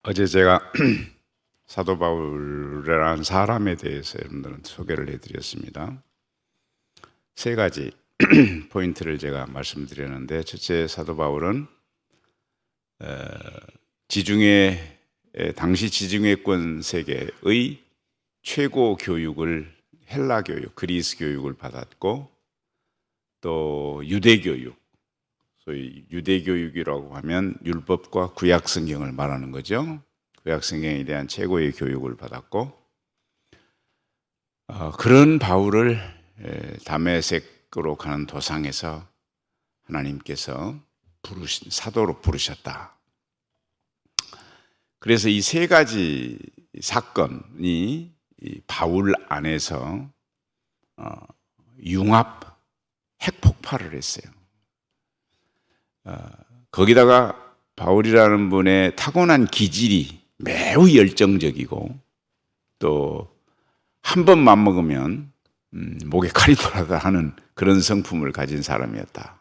어제 제가 사도 바울이라는 사람에 대해서 여러분들은 소개를 해드렸습니다. 세 가지 포인트를 제가 말씀드렸는데, 첫째, 사도 바울은 지중해 당시 지중해권 세계의 최고 교육을 헬라 교육, 그리스 교육을 받았고, 또 유대 교육, 소위 유대 교육이라고 하면 율법과 구약 성경을 말하는 거죠. 구약 성경에 대한 최고의 교육을 받았고, 그런 바울을 다메섹으로 가는 도상에서 하나님께서 사도로 부르셨다. 그래서 이 세 가지 사건이 바울 안에서 융합 핵폭발을 했어요. 거기다가 바울이라는 분의 타고난 기질이 매우 열정적이고, 또 한 번 맘먹으면 목에 칼이 돌아다 하는 그런 성품을 가진 사람이었다.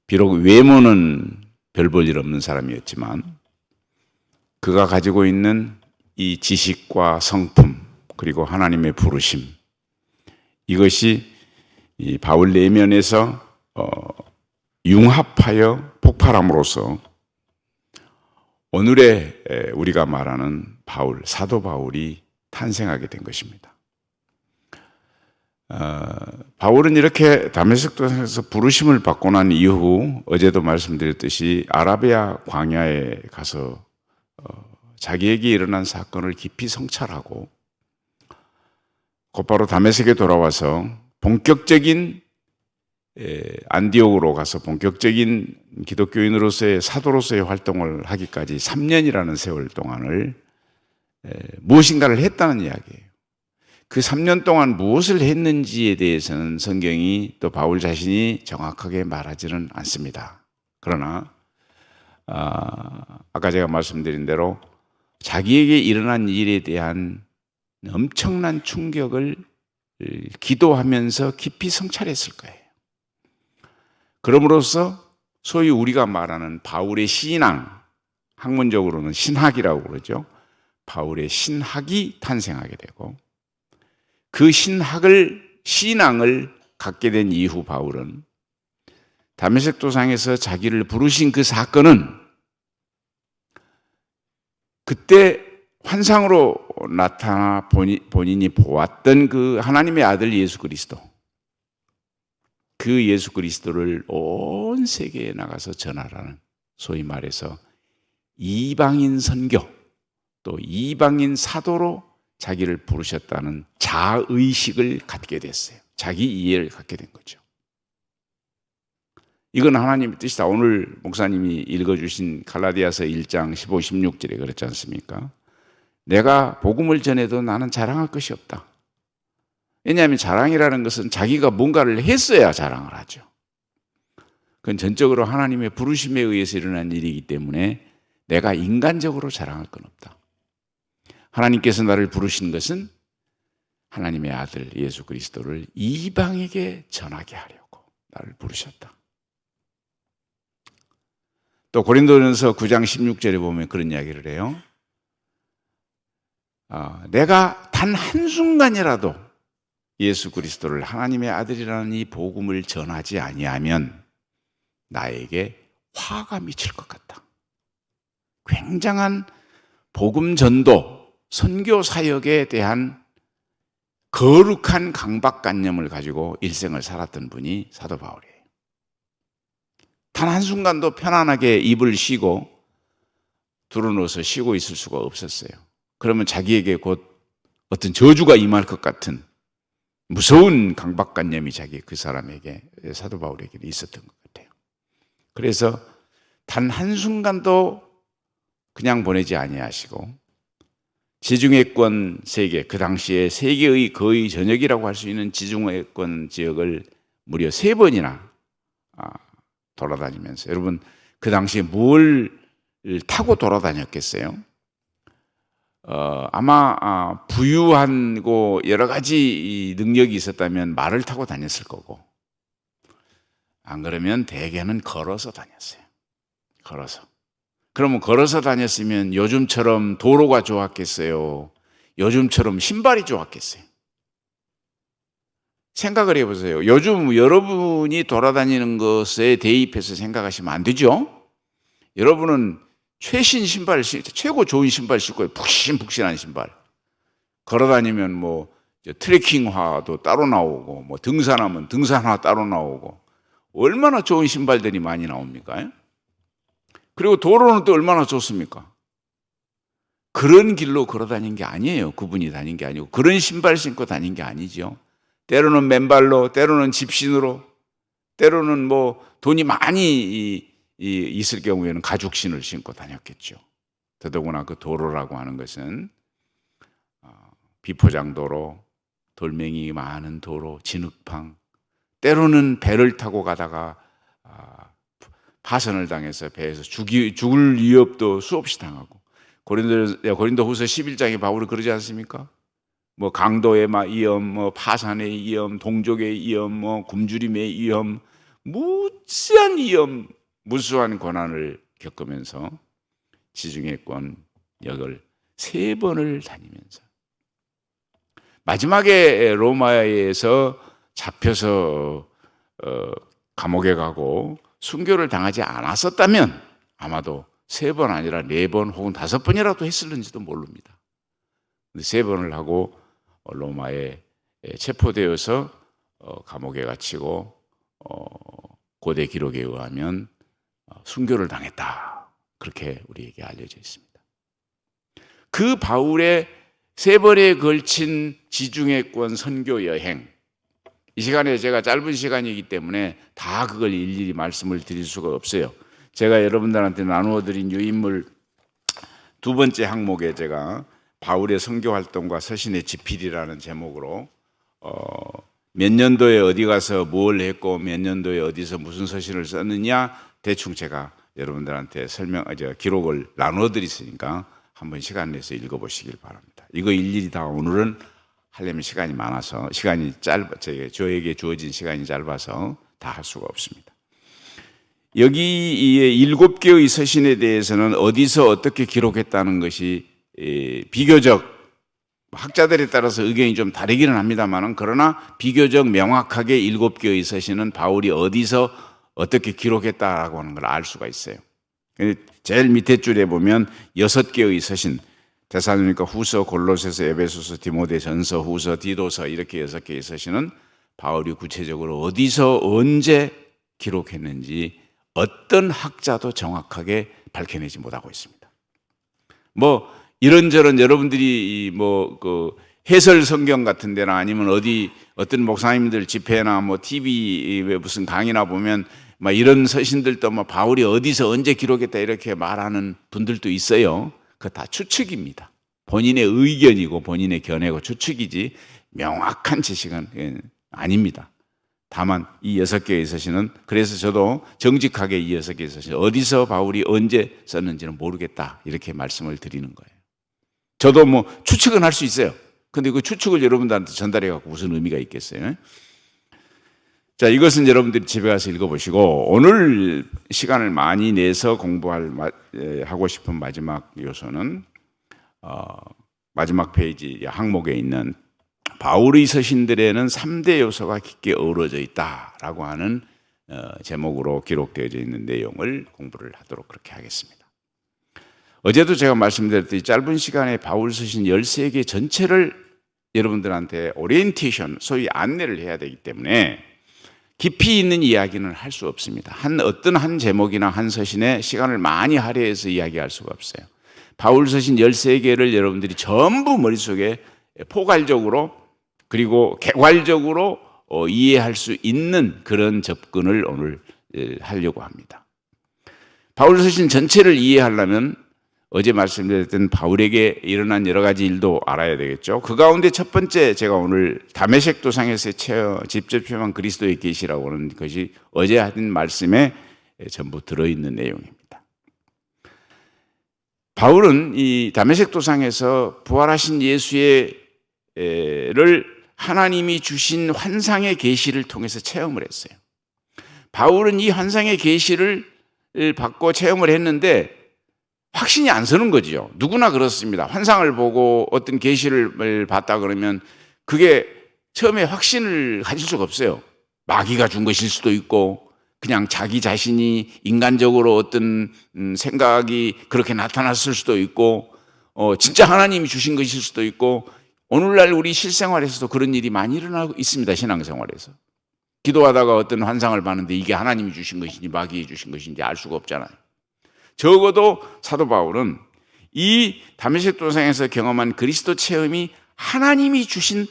비록 외모는 별 볼 일 없는 사람이었지만 그가 가지고 있는 이 지식과 성품, 그리고 하나님의 부르심, 이것이 이 바울 내면에서 융합하여 폭발함으로써 오늘의 우리가 말하는 바울, 사도 바울이 탄생하게 된 것입니다. 바울은 이렇게 다메섹 도상에서 부르심을 받고 난 이후, 어제도 말씀드렸듯이 아라비아 광야에 가서 자기에게 일어난 사건을 깊이 성찰하고 곧바로 다메섹에 돌아와서 본격적인 안디옥으로 가서 본격적인 기독교인으로서의 사도로서의 활동을 하기까지 3년이라는 세월 동안을 무엇인가를 했다는 이야기예요. 그 3년 동안 무엇을 했는지에 대해서는 성경이, 또 바울 자신이 정확하게 말하지는 않습니다. 그러나 아까 제가 말씀드린 대로 자기에게 일어난 일에 대한 엄청난 충격을 기도하면서 깊이 성찰했을 거예요. 그럼으로써 소위 우리가 말하는 바울의 신앙, 학문적으로는 신학이라고 그러죠. 바울의 신학이 탄생하게 되고, 그 신앙을 갖게 된 이후 바울은 다메섹 도상에서 자기를 부르신 그 사건은 그때 환상으로 나타나 본인이 보았던 그 하나님의 아들 예수 그리스도, 그 예수 그리스도를 온 세계에 나가서 전하라는, 소위 말해서 이방인 선교, 또 이방인 사도로 자기를 부르셨다는 자의식을 갖게 됐어요. 자기 이해를 갖게 된 거죠. 이건 하나님의 뜻이다. 오늘 목사님이 읽어주신 갈라디아서 1장 15, 16절에 그렇지 않습니까? 내가 복음을 전해도 나는 자랑할 것이 없다. 왜냐하면 자랑이라는 것은 자기가 뭔가를 했어야 자랑을 하죠. 그건 전적으로 하나님의 부르심에 의해서 일어난 일이기 때문에 내가 인간적으로 자랑할 건 없다. 하나님께서 나를 부르신 것은 하나님의 아들 예수 그리스도를 이방에게 전하게 하려고 나를 부르셨다. 또 고린도전서 9장 16절에 보면 그런 이야기를 해요. 내가 단 한순간이라도 예수 그리스도를 하나님의 아들이라는 이 복음을 전하지 아니하면 나에게 화가 미칠 것 같다. 굉장한 복음 전도, 선교 사역에 대한 거룩한 강박관념을 가지고 일생을 살았던 분이 사도 바울이에요. 단 한순간도 편안하게 입을 쉬고 두루누워서 쉬고 있을 수가 없었어요. 그러면 자기에게 곧 어떤 저주가 임할 것 같은 무서운 강박관념이 그 사람에게, 사도 바울에게 있었던 것 같아요. 그래서 단 한순간도 그냥 보내지 아니하시고 지중해권 세계, 그 당시에 세계의 거의 전역이라고 할 수 있는 지중해권 지역을 무려 3번이나 돌아다니면서, 여러분 그 당시에 뭘 타고 돌아다녔겠어요? 아마 부유하고 여러 가지 능력이 있었다면 말을 타고 다녔을 거고, 안 그러면 대개는 걸어서 다녔어요. 걸어서. 그러면 걸어서 다녔으면 요즘처럼 도로가 좋았겠어요? 요즘처럼 신발이 좋았겠어요? 생각을 해보세요. 요즘 여러분이 돌아다니는 것에 대입해서 생각하시면 안 되죠? 여러분은 최신 신발, 최고 좋은 신발 신고 푹신푹신한 신발. 걸어다니면 뭐 트레킹화도 따로 나오고, 뭐 등산하면 등산화 따로 나오고, 얼마나 좋은 신발들이 많이 나옵니까? 그리고 도로는 또 얼마나 좋습니까? 그런 길로 걸어 다닌 게 아니에요. 그분이 다닌 게 아니고, 그런 신발 신고 다닌 게 아니죠. 때로는 맨발로, 때로는 집신으로, 때로는 뭐 돈이 많이 있을 경우에는 가죽신을 신고 다녔겠죠. 더더구나 그 도로라고 하는 것은 비포장도로, 돌멩이 많은 도로, 진흙탕, 때로는 배를 타고 가다가 파선을 당해서 배에서 죽을 위협도 수없이 당하고, 고린도후서 11장에 바울이 그러지 않습니까? 뭐 강도의 위험, 뭐 파산의 위험, 동족의 위험, 뭐 굶주림의 위험, 무수한 위험, 무수한 고난을 겪으면서 지중해권 역을 3번을 다니면서 마지막에 로마에서 잡혀서 감옥에 가고 순교를 당하지 않았었다면 아마도 3번 아니라 4번 혹은 5번이라도 했을는지도 모릅니다. 근데 3번을 하고 로마에 체포되어서 감옥에 갇히고 고대 기록에 의하면 순교를 당했다. 그렇게 우리에게 알려져 있습니다. 그 바울의 3번에 걸친 지중해권 선교 여행, 이 시간에 제가 짧은 시간이기 때문에 다 그걸 일일이 말씀을 드릴 수가 없어요. 제가 여러분들한테 나누어 드린 유인물 2번째 항목에 제가 바울의 선교 활동과 서신의 지필이라는 제목으로 몇 년도에 어디 가서 뭘 했고 몇 년도에 어디서 무슨 서신을 썼느냐 대충 제가 여러분들한테 기록을 나누어 드렸으니까 한번 시간 내서 읽어보시길 바랍니다. 이거 일일이 다 오늘은 하려면 시간이 많아서 저에게 주어진 시간이 짧아서 다 할 수가 없습니다. 여기 이 7개의 서신에 대해서는 어디서 어떻게 기록했다는 것이 비교적 학자들에 따라서 의견이 좀 다르기는 합니다만, 그러나 비교적 명확하게 7개의 서신은 바울이 어디서 어떻게 기록했다라고 하는 걸 알 수가 있어요. 제일 밑에 줄에 보면 6개의 서신, 데살로니가 후서, 골로새서, 에베소서, 디모데전서, 후서, 디도서, 이렇게 6개의 서신은 바울이 구체적으로 어디서 언제 기록했는지 어떤 학자도 정확하게 밝혀내지 못하고 있습니다. 뭐 이런저런 여러분들이 해설 성경 같은 데나 아니면 어떤 목사님들 집회나 뭐 TV 무슨 강의나 보면 이런 서신들도 바울이 어디서 언제 기록했다 이렇게 말하는 분들도 있어요. 그거 다 추측입니다. 본인의 의견이고 본인의 견해고 추측이지 명확한 지식은 아닙니다. 다만 이 6개의 서신은, 그래서 저도 정직하게 이 6개의 서신 어디서 바울이 언제 썼는지는 모르겠다 이렇게 말씀을 드리는 거예요. 저도 뭐 추측은 할 수 있어요. 근데 그 추측을 여러분들한테 전달해 갖고 무슨 의미가 있겠어요? 자, 이것은 여러분들이 집에 가서 읽어보시고, 오늘 시간을 많이 내서 하고 싶은 마지막 요소는 마지막 페이지 항목에 있는 바울의 서신들에는 3대 요소가 깊게 어우러져 있다라고 하는 제목으로 기록되어져 있는 내용을 공부를 하도록 그렇게 하겠습니다. 어제도 제가 말씀드렸듯이 짧은 시간에 바울 서신 13개 전체를 여러분들한테 오리엔테이션, 소위 안내를 해야 되기 때문에 깊이 있는 이야기는 할 수 없습니다. 어떤 한 제목이나 한 서신에 시간을 많이 할애해서 이야기할 수가 없어요. 바울 서신 13개를 여러분들이 전부 머릿속에 포괄적으로 그리고 개괄적으로 이해할 수 있는 그런 접근을 오늘 하려고 합니다. 바울 서신 전체를 이해하려면 어제 말씀드렸던 바울에게 일어난 여러 가지 일도 알아야 되겠죠. 그 가운데 첫 번째, 제가 오늘 다메섹 도상에서 직접 체험한 그리스도의 계시라고 하는 것이 어제 하신 말씀에 전부 들어있는 내용입니다. 바울은 이 다메섹 도상에서 부활하신 예수를 하나님이 주신 환상의 계시를 통해서 체험을 했어요. 바울은 이 환상의 계시를 받고 체험을 했는데 확신이 안 서는 거지요. 누구나 그렇습니다. 환상을 보고 어떤 계시를 봤다 그러면 그게 처음에 확신을 가질 수가 없어요. 마귀가 준 것일 수도 있고 그냥 자기 자신이 인간적으로 어떤 생각이 그렇게 나타났을 수도 있고 진짜 하나님이 주신 것일 수도 있고 오늘날 우리 실생활에서도 그런 일이 많이 일어나고 있습니다. 신앙생활에서. 기도하다가 어떤 환상을 봤는데 이게 하나님이 주신 것인지 마귀가 주신 것인지 알 수가 없잖아요. 적어도 사도 바울은 이 다메섹 도상에서 경험한 그리스도 체험이 하나님이 주신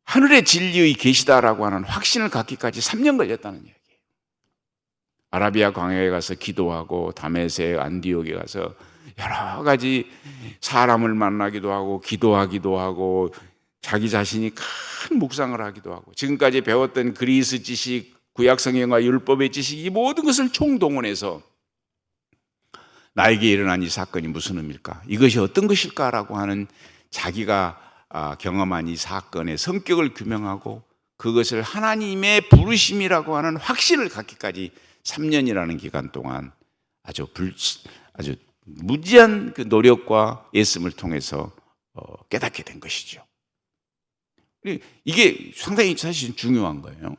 하늘의 진리의 계시다라고 하는 확신을 갖기까지 3년 걸렸다는 얘기예요. 아라비아 광야에 가서 기도하고 다메섹, 안디옥에 가서 여러 가지 사람을 만나기도 하고 기도하기도 하고 자기 자신이 큰 묵상을 하기도 하고 지금까지 배웠던 그리스 지식, 구약 성경과 율법의 지식 이 모든 것을 총동원해서 나에게 일어난 이 사건이 무슨 의미일까? 이것이 어떤 것일까라고 하는 자기가 경험한 이 사건의 성격을 규명하고 그것을 하나님의 부르심이라고 하는 확신을 갖기까지 3년이라는 기간 동안 아주 무지한 그 노력과 애씀을 통해서 깨닫게 된 것이죠. 이게 상당히 사실 중요한 거예요.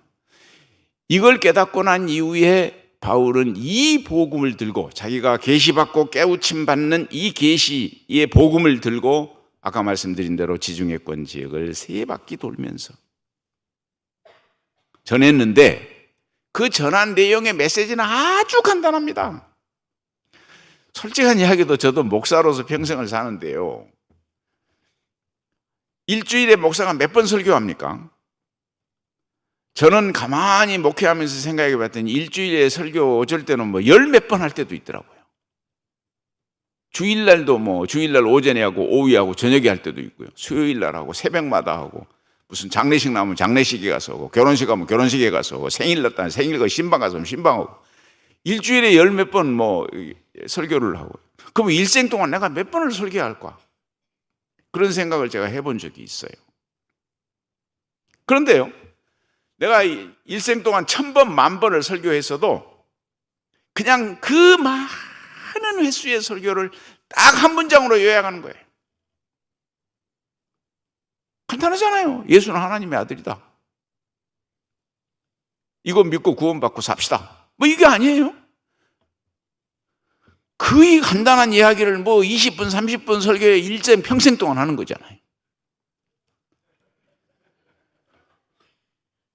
이걸 깨닫고 난 이후에 바울은 이 복음을 들고 자기가 계시받고 깨우침 받는 이 계시의 복음을 들고 아까 말씀드린 대로 지중해권 지역을 3바퀴 돌면서 전했는데 그 전한 내용의 메시지는 아주 간단합니다. 솔직한 이야기도 저도 목사로서 평생을 사는데요. 일주일에 목사가 몇 번 설교합니까? 저는 가만히 목회하면서 생각해 봤더니 일주일에 설교 어쩔 때는 뭐 10몇 번 할 때도 있더라고요. 주일날도 주일날 오전에 하고 오후에 하고 저녁에 할 때도 있고요. 수요일날 하고 새벽마다 하고 무슨 장례식 나오면 장례식에 가서 오고 결혼식 가면 결혼식에 가서 오고 생일 났다면 생일 가 신방 가서 신방하고 일주일에 10몇 번 설교를 하고 그럼 일생 동안 내가 몇 번을 설교할까? 그런 생각을 제가 해본 적이 있어요. 그런데요, 내가 일생 동안 1000번, 10,000번을 설교했어도 그냥 그 많은 횟수의 설교를 딱 한 문장으로 요약하는 거예요. 간단하잖아요. 예수는 하나님의 아들이다. 이거 믿고 구원받고 삽시다. 이게 아니에요. 그 간단한 이야기를 20분, 30분 설교에 일생 평생 동안 하는 거잖아요.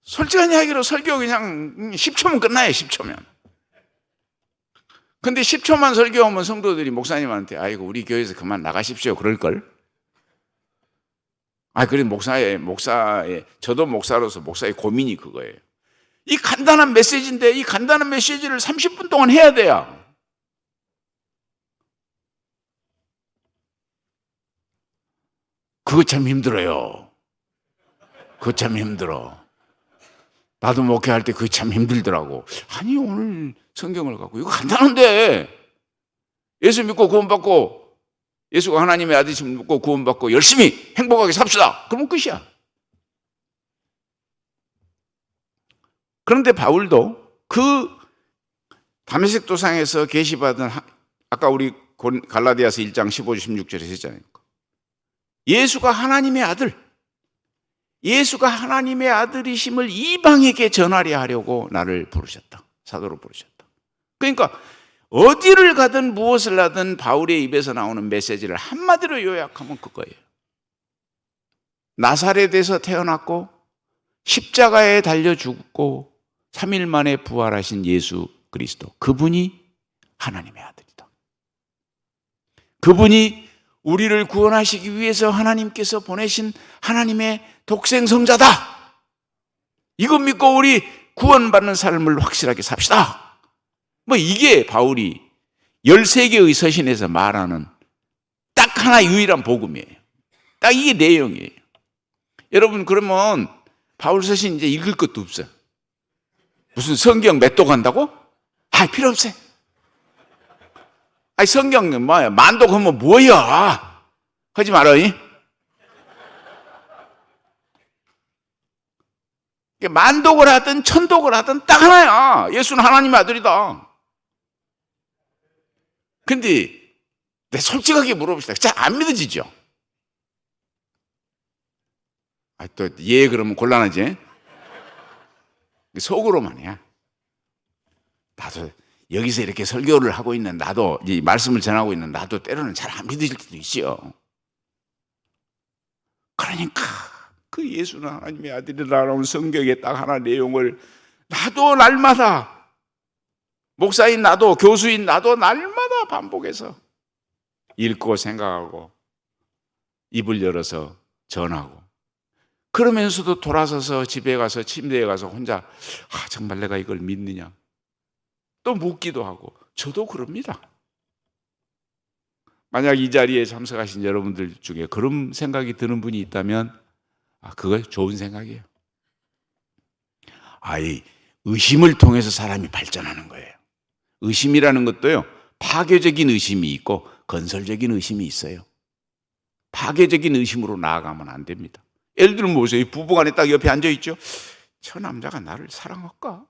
솔직한 이야기로 설교 그냥 10초면 끝나요, 10초면. 근데 10초만 설교하면 성도들이 목사님한테 아이고, 우리 교회에서 그만 나가십시오. 그럴걸? 그래, 저도 목사로서 목사의 고민이 그거예요. 이 간단한 메시지인데 이 간단한 메시지를 30분 동안 해야 돼요. 그거 참 힘들어요. 그거 참 힘들어. 나도 목회할 때 그게 참 힘들더라고. 아니, 오늘 성경을 갖고 이거 간단한데 예수 믿고 구원받고 예수가 하나님의 아들이심을 믿고 구원받고 열심히 행복하게 삽시다. 그러면 끝이야. 그런데 바울도 그 다메섹 도상에서 계시받은 아까 우리 갈라디아서 1장 15, 16절에 했잖아요. 예수가 하나님의 아들, 예수가 하나님의 아들이심을 이방에게 전하려 하려고 나를 부르셨다. 사도로 부르셨다. 그러니까 어디를 가든 무엇을 하든 바울의 입에서 나오는 메시지를 한마디로 요약하면 그거예요. 나사렛에서 태어났고 십자가에 달려 죽고 3일 만에 부활하신 예수 그리스도, 그분이 하나님의 아들이다. 그분이 우리를 구원하시기 위해서 하나님께서 보내신 하나님의 독생성자다. 이거 믿고 우리 구원받는 삶을 확실하게 삽시다. 이게 바울이 13개의 서신에서 말하는 딱 하나 유일한 복음이에요. 딱 이게 내용이에요. 여러분, 그러면 바울 서신 이제 읽을 것도 없어요. 무슨 성경 몇 독 한다고? 필요 없어요. 성경은 뭐야? 만독하면 뭐야? 하지 말아요. 만독을 하든 천독을 하든 딱 하나야. 예수는 하나님의 아들이다. 근데 내 솔직하게 물어봅시다. 잘 안 믿어지죠? 또 예 그러면 곤란하지? 속으로만 해. 나도 여기서 이렇게 설교를 하고 있는 나도, 이 말씀을 전하고 있는 나도 때로는 잘 안 믿어질 때도 있어요. 그러니까 그 예수는 하나님의 아들이라는 성경에 딱 하나 내용을 나도 날마다, 목사인 나도, 교수인 나도 날마다 반복해서 읽고 생각하고 입을 열어서 전하고, 그러면서도 돌아서서 집에 가서 침대에 가서 혼자 정말 내가 이걸 믿느냐 또 묻기도 하고. 저도 그럽니다. 만약 이 자리에 참석하신 여러분들 중에 그런 생각이 드는 분이 있다면 그거 좋은 생각이에요. 이 의심을 통해서 사람이 발전하는 거예요. 의심이라는 것도요, 파괴적인 의심이 있고 건설적인 의심이 있어요. 파괴적인 의심으로 나아가면 안 됩니다. 예를 들면 보세요. 부부간에 딱 옆에 앉아 있죠. 저 남자가 나를 사랑할까?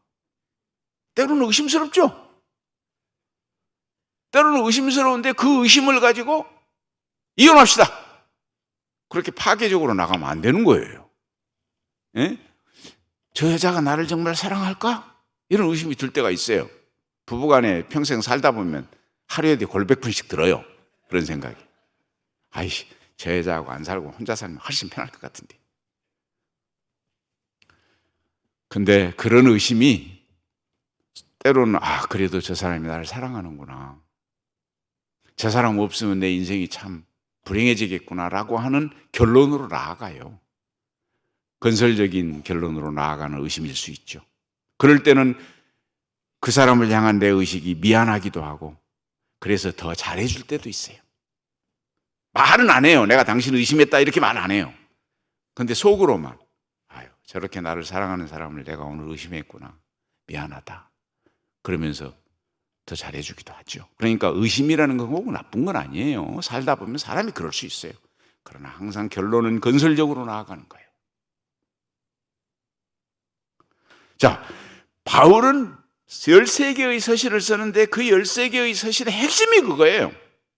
때로는 의심스럽죠. 때로는 의심스러운데 그 의심을 가지고 이혼합시다. 그렇게 파괴적으로 나가면 안 되는 거예요. 예? 저 여자가 나를 정말 사랑할까? 이런 의심이 들 때가 있어요. 부부간에 평생 살다 보면 하루에 골 100번씩 들어요. 그런 생각이. 저 여자하고 안 살고 혼자 살면 훨씬 편할 것 같은데. 근데 그런 의심이 때로는 그래도 저 사람이 나를 사랑하는구나, 저 사람 없으면 내 인생이 참 불행해지겠구나라고 하는 결론으로 나아가요. 건설적인 결론으로 나아가는 의심일 수 있죠. 그럴 때는 그 사람을 향한 내 의식이 미안하기도 하고, 그래서 더 잘해줄 때도 있어요. 말은 안 해요. 내가 당신을 의심했다 이렇게 말 안 해요. 근데 속으로만 저렇게 나를 사랑하는 사람을 내가 오늘 의심했구나, 미안하다, 그러면서 더 잘해주기도 하죠. 그러니까 의심이라는 건 꼭 나쁜 건 아니에요. 살다 보면 사람이 그럴 수 있어요. 그러나 항상 결론은 건설적으로 나아가는 거예요. 자, 바울은 13개의 서신을 쓰는데 그 13개의 서신의 핵심이 그거예요.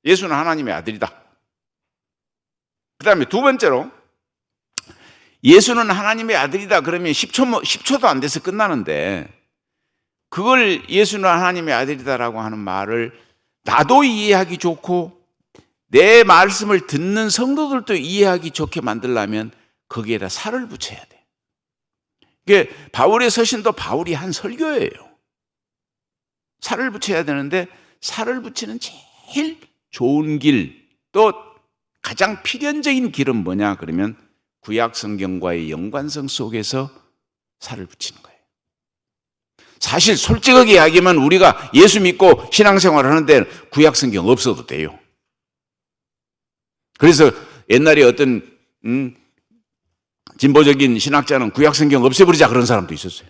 예수는 하나님의 아들이다. 그 다음에 두 번째로, 예수는 하나님의 아들이다 그러면 10초도 안 돼서 끝나는데, 그걸 예수는 하나님의 아들이다라고 하는 말을 나도 이해하기 좋고 내 말씀을 듣는 성도들도 이해하기 좋게 만들려면 거기에다 살을 붙여야 돼. 이게 바울의 서신도 바울이 한 설교예요. 살을 붙여야 되는데, 살을 붙이는 제일 좋은 길, 또 가장 필연적인 길은 뭐냐 그러면 구약 성경과의 연관성 속에서 살을 붙이는 거예요. 사실 솔직하게 이야기하면 우리가 예수 믿고 신앙생활을 하는데 구약 성경 없어도 돼요. 그래서 옛날에 어떤 진보적인 신학자는 구약 성경 없애버리자 그런 사람도 있었어요.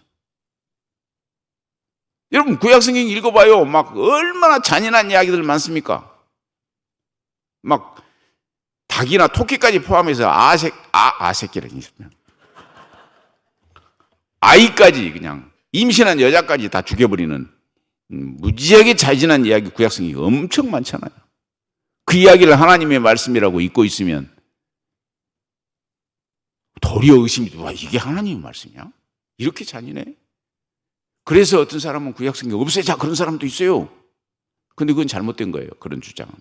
여러분 구약 성경 읽어봐요. 막 얼마나 잔인한 이야기들 많습니까? 막 닭이나 토끼까지 포함해서 아새끼라니, 아이까지, 그냥 임신한 여자까지 다 죽여버리는 무지하게 잔인한 이야기, 구약 성경이 엄청 많잖아요. 그 이야기를 하나님의 말씀이라고 잊고 있으면 도리어 의심이, 이게 하나님의 말씀이야? 이렇게 잔인해? 그래서 어떤 사람은 구약 성경 없애자 그런 사람도 있어요. 근데 그건 잘못된 거예요. 그런 주장은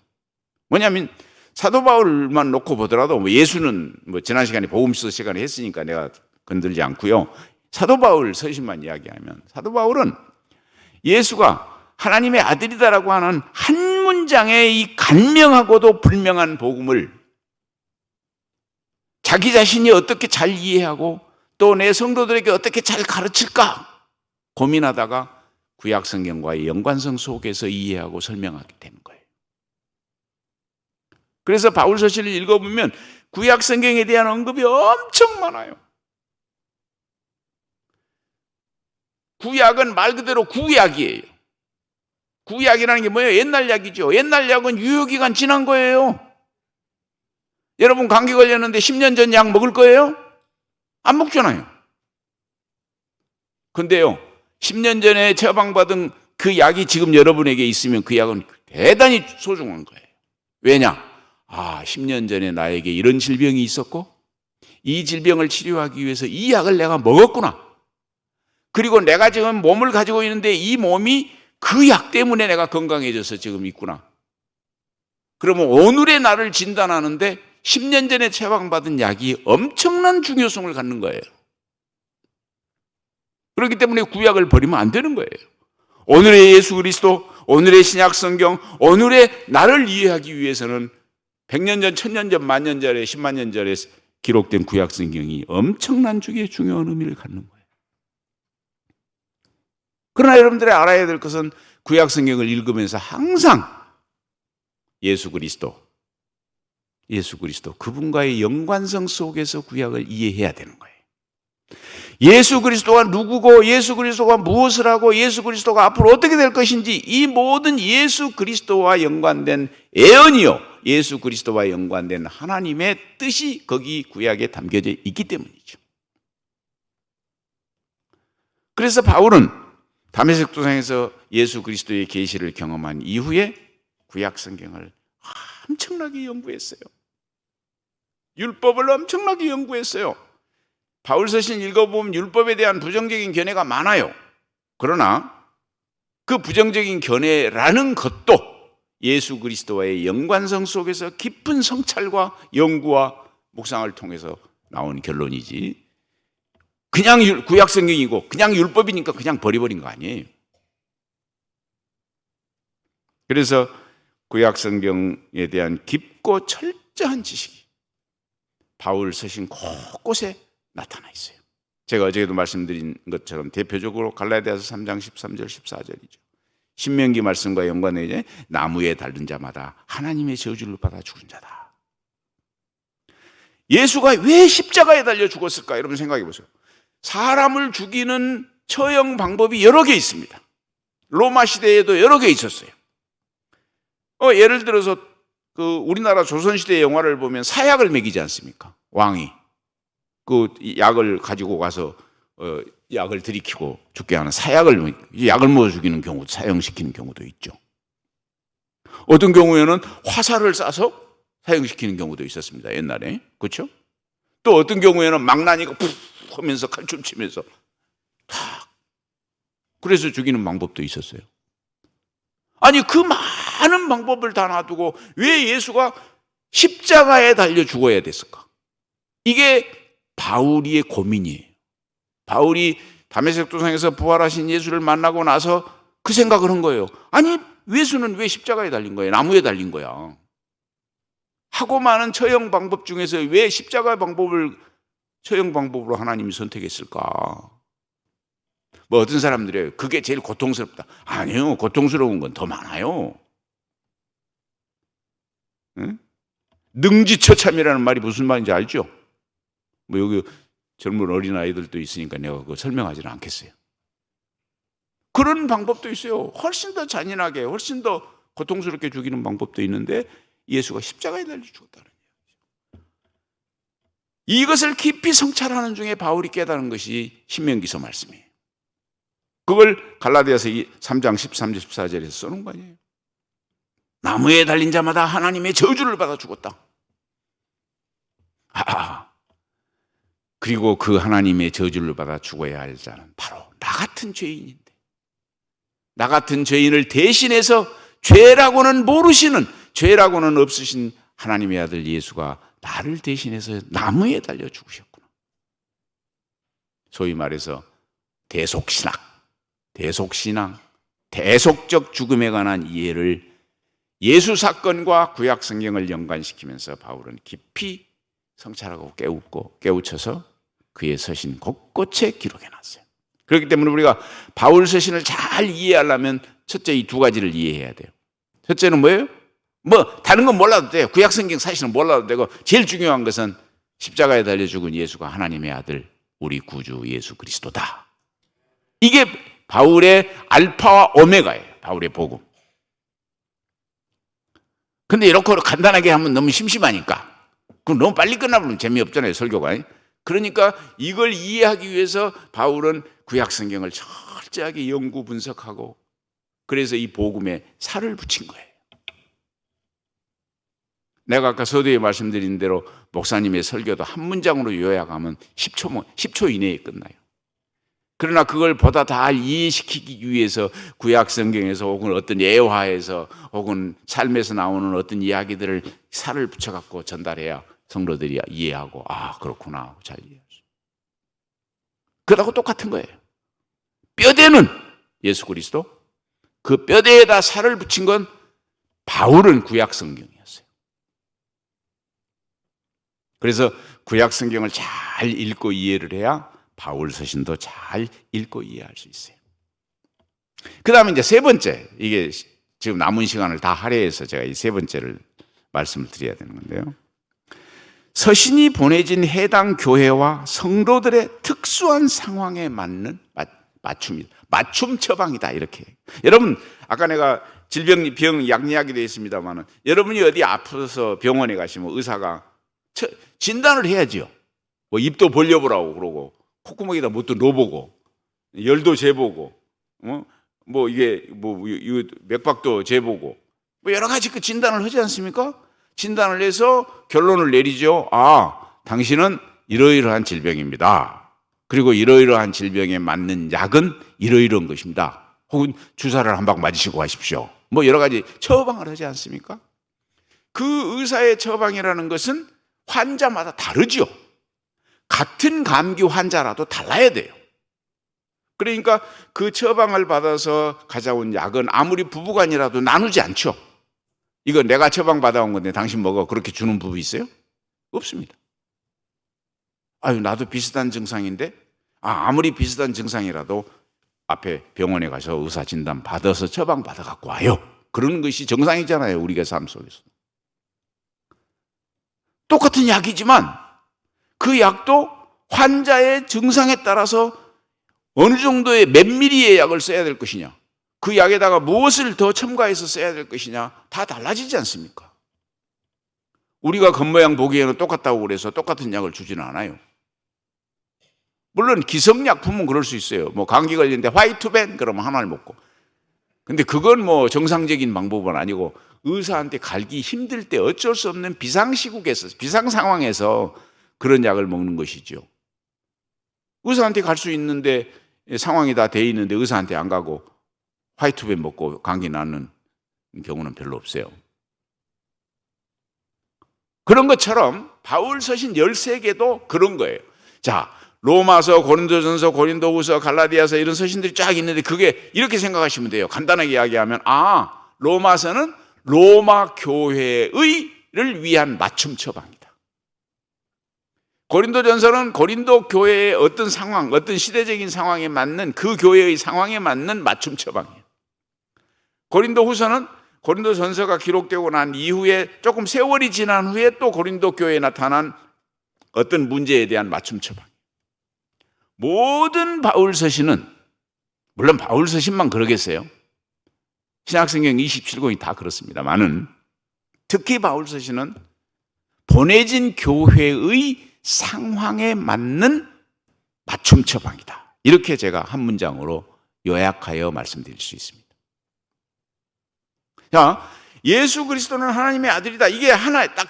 뭐냐면, 사도 바울만 놓고 보더라도 예수는 지난 시간에 복음서 시간에 했으니까 내가 건들지 않고요. 사도 바울 서신만 이야기하면, 사도 바울은 예수가 하나님의 아들이다라고 하는 한 문장의 이 간명하고도 불명한 복음을 자기 자신이 어떻게 잘 이해하고 또 내 성도들에게 어떻게 잘 가르칠까 고민하다가 구약 성경과의 연관성 속에서 이해하고 설명하게 되는 거예요. 그래서 바울 서신을 읽어보면 구약 성경에 대한 언급이 엄청 많아요. 구약은 말 그대로 구약이에요. 구약이라는 게 뭐예요? 옛날 약이죠. 옛날 약은 유효기간 지난 거예요. 여러분 감기 걸렸는데 10년 전 약 먹을 거예요? 안 먹잖아요. 근데요, 10년 전에 처방받은 그 약이 지금 여러분에게 있으면 그 약은 대단히 소중한 거예요. 왜냐? 10년 전에 나에게 이런 질병이 있었고 이 질병을 치료하기 위해서 이 약을 내가 먹었구나. 그리고 내가 지금 몸을 가지고 있는데 이 몸이 그 약 때문에 내가 건강해져서 지금 있구나. 그러면 오늘의 나를 진단하는데 10년 전에 처방받은 약이 엄청난 중요성을 갖는 거예요. 그렇기 때문에 구약을 버리면 안 되는 거예요. 오늘의 예수 그리스도, 오늘의 신약 성경, 오늘의 나를 이해하기 위해서는 100년 전, 1000년 전, 만년 전에, 10만 년 전에 기록된 구약 성경이 엄청난 중요한 의미를 갖는 거예요. 그러나 여러분들이 알아야 될 것은 구약 성경을 읽으면서 항상 예수 그리스도 그분과의 연관성 속에서 구약을 이해해야 되는 거예요. 예수 그리스도가 누구고 예수 그리스도가 무엇을 하고 예수 그리스도가 앞으로 어떻게 될 것인지 이 모든 예수 그리스도와 연관된 애언이요, 예수 그리스도와 연관된 하나님의 뜻이 거기 구약에 담겨져 있기 때문이죠. 그래서 바울은 다메섹 도상에서 예수 그리스도의 계시를 경험한 이후에 구약 성경을 엄청나게 연구했어요. 율법을 엄청나게 연구했어요. 바울 서신 읽어보면 율법에 대한 부정적인 견해가 많아요. 그러나 그 부정적인 견해라는 것도 예수 그리스도와의 연관성 속에서 깊은 성찰과 연구와 묵상을 통해서 나온 결론이지, 그냥 구약 성경이고 그냥 율법이니까 그냥 버려버린 거 아니에요. 그래서 구약 성경에 대한 깊고 철저한 지식이 바울 서신 곳곳에 나타나 있어요. 제가 어제도 말씀드린 것처럼 대표적으로 갈라디아서 3장 13절 14절이죠. 신명기 말씀과 연관해 이제 나무에 달린 자마다 하나님의 저주를 받아 죽은 자다. 예수가 왜 십자가에 달려 죽었을까? 여러분 생각해 보세요. 사람을 죽이는 처형 방법이 여러 개 있습니다. 로마 시대에도 여러 개 있었어요. 예를 들어서 우리나라 조선시대 영화를 보면 사약을 먹이지 않습니까? 왕이 그 약을 가지고 가서 약을 들이키고 죽게 하는 사약을, 약을 먹어 죽이는 경우도, 사형시키는 경우도 있죠. 어떤 경우에는 화살을 쏴서 사형시키는 경우도 있었습니다, 옛날에. 그렇죠? 또 어떤 경우에는 망나니가 푹 하면서 칼춤 치면서 탁, 그래서 죽이는 방법도 있었어요. 아니, 그 많은 방법을 다 놔두고 왜 예수가 십자가에 달려 죽어야 됐을까? 이게 바울의 고민이에요. 바울이 다메섹 도상에서 부활하신 예수를 만나고 나서 그 생각을 한 거예요. 아니, 예수는 왜 십자가에 달린 거예요? 나무에 달린 거야. 하고 많은 처형 방법 중에서 왜 십자가 방법을 처형 방법으로 하나님이 선택했을까? 뭐 어떤 사람들이 그게 제일 고통스럽다. 아니요, 고통스러운 건 더 많아요. 응? 능지처참이라는 말이 무슨 말인지 알죠? 뭐 여기 젊은 어린 아이들도 있으니까 내가 그거 설명하지는 않겠어요. 그런 방법도 있어요. 훨씬 더 잔인하게, 훨씬 더 고통스럽게 죽이는 방법도 있는데 예수가 십자가에 달려 죽었다는 얘기죠. 이것을 깊이 성찰하는 중에 바울이 깨달은 것이 신명기서 말씀이에요. 그걸 갈라디아서 3장 13, 14절에서 써놓은 거 아니에요. 나무에 달린 자마다 하나님의 저주를 받아 죽었다. 그리고 그 하나님의 저주를 받아 죽어야 할 자는 바로 나 같은 죄인인데, 나 같은 죄인을 대신해서 죄라고는 모르시는, 죄라고는 없으신 하나님의 아들 예수가 나를 대신해서 나무에 달려 죽으셨구나. 소위 말해서 대속신앙, 대속적 죽음에 관한 이해를 예수 사건과 구약 성경을 연관시키면서 바울은 깊이 성찰하고 깨우쳐서 그의 서신 곳곳에 기록해놨어요. 그렇기 때문에 우리가 바울 서신을 잘 이해하려면 첫째 이 두 가지를 이해해야 돼요. 첫째는 뭐예요? 뭐 다른 건 몰라도 돼요. 구약 성경 사실은 몰라도 되고, 제일 중요한 것은 십자가에 달려 죽은 예수가 하나님의 아들, 우리 구주 예수 그리스도다. 이게 바울의 알파와 오메가예요. 바울의 복음. 근데 이렇게 간단하게 하면 너무 심심하니까, 그럼 너무 빨리 끝나버리면 재미없잖아요, 설교가. 그러니까 이걸 이해하기 위해서 바울은 구약 성경을 철저하게 연구 분석하고, 그래서 이 복음에 살을 붙인 거예요. 내가 아까 서두에 말씀드린 대로 목사님의 설교도 한 문장으로 요약하면 10초 이내에 끝나요. 그러나 그걸 보다 잘 이해시키기 위해서 구약 성경에서 혹은 어떤 예화에서 혹은 삶에서 나오는 어떤 이야기들을 살을 붙여갖고 전달해야 성도들이 이해하고 아 그렇구나 하고 잘 이해하죠. 그러고 똑같은 거예요. 뼈대는 예수 그리스도, 그 뼈대에다 살을 붙인 건 바울은 구약 성경이었어요. 그래서 구약 성경을 잘 읽고 이해를 해야 바울 서신도 잘 읽고 이해할 수 있어요. 그 다음에 이제 세 번째, 이게 지금 남은 시간을 다 할애해서 제가 이 세 번째를 말씀을 드려야 되는 건데요. 서신이 보내진 해당 교회와 성도들의 특수한 상황에 맞는 맞춤이다. 맞춤 처방이다. 이렇게. 여러분, 아까 내가 병 약 이야기도 했습니다만 여러분이 어디 아파서 병원에 가시면 의사가 진단을 해야지요. 뭐 입도 벌려보라고 그러고 콧구멍에다 뭣도 넣어보고 열도 재보고 뭐 이게 뭐 맥박도 재보고 뭐 여러 가지 그 진단을 하지 않습니까? 진단을 해서 결론을 내리죠. 아, 당신은 이러이러한 질병입니다. 그리고 이러이러한 질병에 맞는 약은 이러이러한 것입니다. 혹은 주사를 한 방 맞으시고 가십시오. 뭐 여러 가지 처방을 하지 않습니까? 그 의사의 처방이라는 것은 환자마다 다르죠. 같은 감기 환자라도 달라야 돼요. 그러니까 그 처방을 받아서 가져온 약은 아무리 부부간이라도 나누지 않죠. 이거 내가 처방 받아온 건데 당신 먹어. 그렇게 주는 부부 있어요? 없습니다. 아유, 나도 비슷한 증상인데 아무리 비슷한 증상이라도 앞에 병원에 가서 의사 진단 받아서 처방 받아 갖고 와요. 그런 것이 정상이잖아요. 우리가 삶 속에서. 똑같은 약이지만 그 약도 환자의 증상에 따라서 어느 정도의 몇 미리의 약을 써야 될 것이냐, 그 약에다가 무엇을 더 첨가해서 써야 될 것이냐 다 달라지지 않습니까? 우리가 겉모양 보기에는 똑같다고 그래서 똑같은 약을 주지는 않아요. 물론 기성약품은 그럴 수 있어요. 뭐 감기 걸리는데 화이트벤 그러면 하나를 먹고. 근데 그건 뭐 정상적인 방법은 아니고 의사한테 갈기 힘들 때 어쩔 수 없는 비상시국에서, 비상 상황에서 그런 약을 먹는 것이죠. 의사한테 갈 수 있는데 상황이 다 돼 있는데 의사한테 안 가고 화이트벤 먹고 감기 나는 경우는 별로 없어요. 그런 것처럼 바울 서신 13개도 그런 거예요. 자, 로마서, 고린도전서, 고린도후서, 갈라디아서 이런 서신들이 쫙 있는데 그게 이렇게 생각하시면 돼요. 간단하게 이야기하면 로마서는 로마 교회를 위한 맞춤 처방이다. 고린도전서는 고린도 교회의 어떤 상황, 어떤 시대적인 상황에 맞는 그 교회의 상황에 맞는 맞춤 처방이에요. 고린도후서는 고린도전서가 기록되고 난 이후에 조금 세월이 지난 후에 또 고린도 교회에 나타난 어떤 문제에 대한 맞춤 처방. 모든 바울 서신은, 물론 바울 서신만 그러겠어요. 신약성경 27권이 다 그렇습니다만은 특히 바울 서신은 보내진 교회의 상황에 맞는 맞춤 처방이다. 이렇게 제가 한 문장으로 요약하여 말씀드릴 수 있습니다. 자, 예수 그리스도는 하나님의 아들이다. 이게 하나의 딱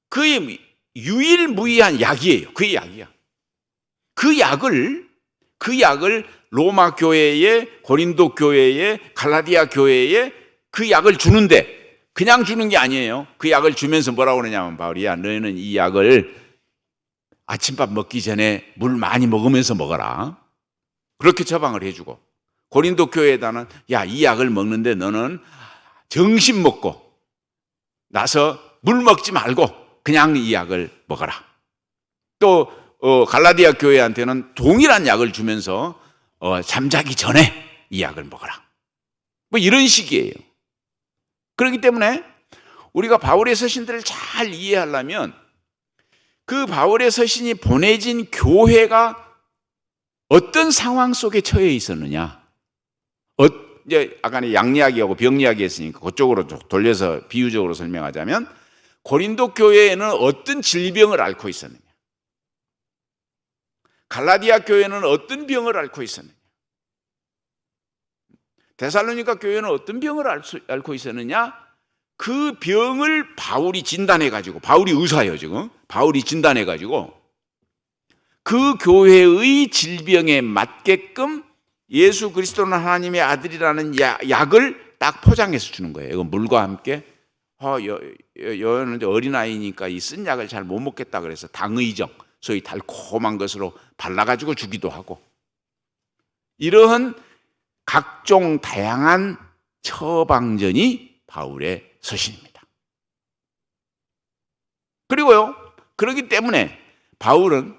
그의 유일무이한 약이에요. 그의 약이야. 그 약을 로마 교회에, 고린도 교회에, 갈라디아 교회에 그 약을 주는데 그냥 주는 게 아니에요. 그 약을 주면서 뭐라고 그러냐면 바울이야, 너희는 이 약을 아침밥 먹기 전에 물 많이 먹으면서 먹어라. 그렇게 처방을 해주고, 고린도 교회에다는 야, 이 약을 먹는데 너는 정신 먹고 나서 물 먹지 말고 그냥 이 약을 먹어라. 또 갈라디아 교회한테는 동일한 약을 주면서 잠자기 전에 이 약을 먹어라. 뭐 이런 식이에요. 그렇기 때문에 우리가 바울의 서신들을 잘 이해하려면 그 바울의 서신이 보내진 교회가 어떤 상황 속에 처해 있었느냐. 이제 아까 약 이야기하고 병 이야기 했으니까 그쪽으로 돌려서 비유적으로 설명하자면 고린도 교회에는 어떤 질병을 앓고 있었느냐, 갈라디아 교회는 어떤 병을 앓고 있었느냐, 데살로니가 교회는 어떤 병을 앓고 있었느냐, 그 병을 바울이 진단해가지고, 바울이 의사예요 지금. 바울이 진단해가지고 그 교회의 질병에 맞게끔 예수 그리스도는 하나님의 아들이라는 약을 딱 포장해서 주는 거예요. 이건 물과 함께. 여는 어린아이니까 이 쓴 약을 잘 못 먹겠다 그래서 당의정, 소위 달콤한 것으로 발라가지고 주기도 하고, 이러한 각종 다양한 처방전이 바울의 서신입니다. 그리고요, 그렇기 때문에 바울은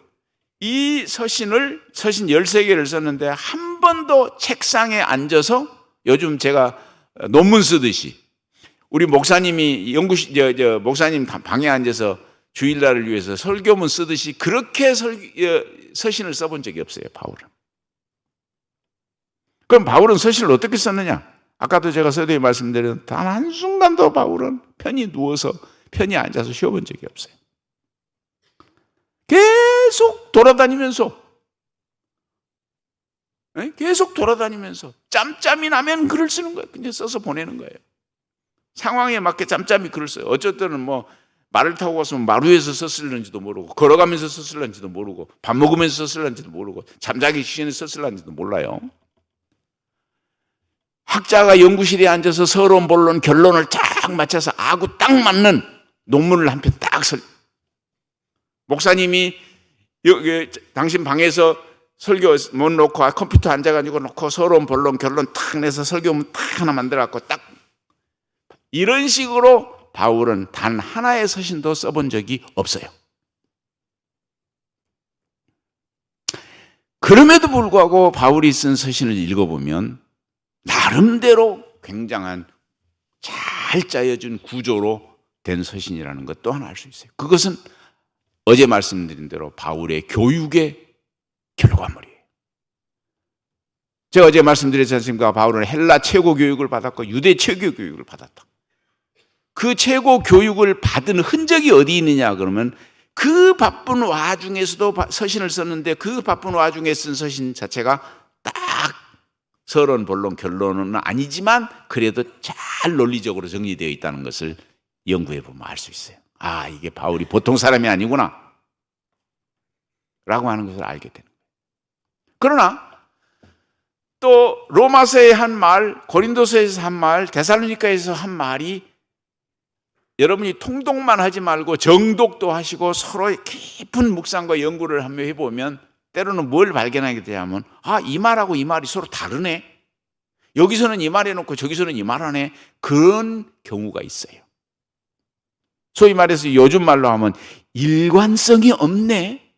이 서신 13개를 썼는데 한 번도 책상에 앉아서, 요즘 제가 논문 쓰듯이 우리 목사님이 목사님 방에 앉아서 주일날을 위해서 설교문 쓰듯이 그렇게 서신을 써본 적이 없어요, 바울은. 그럼 바울은 서신을 어떻게 썼느냐? 아까도 제가 서두에 말씀드린 단 한순간도 바울은 편히 누워서 편히 앉아서 쉬어본 적이 없어요. 계속 돌아다니면서 짬짬이 나면 글을 쓰는 거예요. 그냥 써서 보내는 거예요. 상황에 맞게 짬짬이 글을 써요. 어쩔 때는 뭐 말을 타고 갔으면 마루에서 썼을는지도 모르고, 걸어가면서 썼을는지도 모르고, 밥 먹으면서 썼을는지도 모르고, 잠자기 전에 썼을는지도 몰라요. 학자가 연구실에 앉아서 서론, 본론, 결론을 딱 맞춰서 아구 딱 맞는 논문을 한 편 딱 목사님이 당신 방에서 설교 못 놓고 컴퓨터 앉아가지고 놓고 서론, 본론, 결론 딱 내서 설교문 딱 하나 만들어갖고 딱, 이런 식으로 바울은 단 하나의 서신도 써본 적이 없어요. 그럼에도 불구하고 바울이 쓴 서신을 읽어보면 나름대로 굉장한 잘 짜여진 구조로 된 서신이라는 것 또한 알 수 있어요. 그것은 어제 말씀드린 대로 바울의 교육의 결과물이에요. 제가 어제 말씀드렸지 않습니까? 바울은 헬라 최고 교육을 받았고 유대 최고 교육을 받았다. 그 최고 교육을 받은 흔적이 어디 있느냐 그러면, 그 바쁜 와중에서도 서신을 썼는데 그 바쁜 와중에 쓴 서신 자체가 딱 서론, 본론, 결론은 아니지만 그래도 잘 논리적으로 정리되어 있다는 것을 연구해 보면 알 수 있어요. 아, 이게 바울이 보통 사람이 아니구나 라고 하는 것을 알게 되는 거예요. 그러나 또 로마서에 한 말, 고린도서에서 한 말, 데살로니가에서 한 말이 여러분이 통독만 하지 말고 정독도 하시고 서로의 깊은 묵상과 연구를 한번 해보면 때로는 뭘 발견하게 되냐면, 아, 이 말하고 이 말이 서로 다르네. 여기서는 이 말 해놓고 저기서는 이 말 하네. 그런 경우가 있어요. 소위 말해서 요즘 말로 하면 일관성이 없네.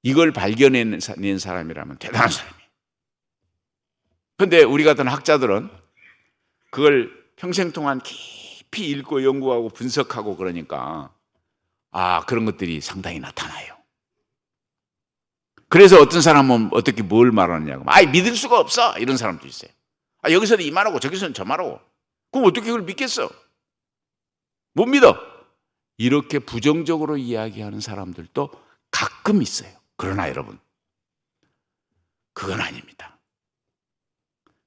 이걸 발견해낸 사람이라면 대단한 사람이에요. 그런데 우리 같은 학자들은 그걸 평생 동안 깊이 읽고 연구하고 분석하고 그러니까 그런 것들이 상당히 나타나요. 그래서 어떤 사람은 어떻게 뭘 말하느냐고, 믿을 수가 없어 이런 사람도 있어요. 여기서는 이 말하고 저기서는 저 말하고, 그럼 어떻게 그걸 믿겠어? 못 믿어. 이렇게 부정적으로 이야기하는 사람들도 가끔 있어요. 그러나 여러분, 그건 아닙니다.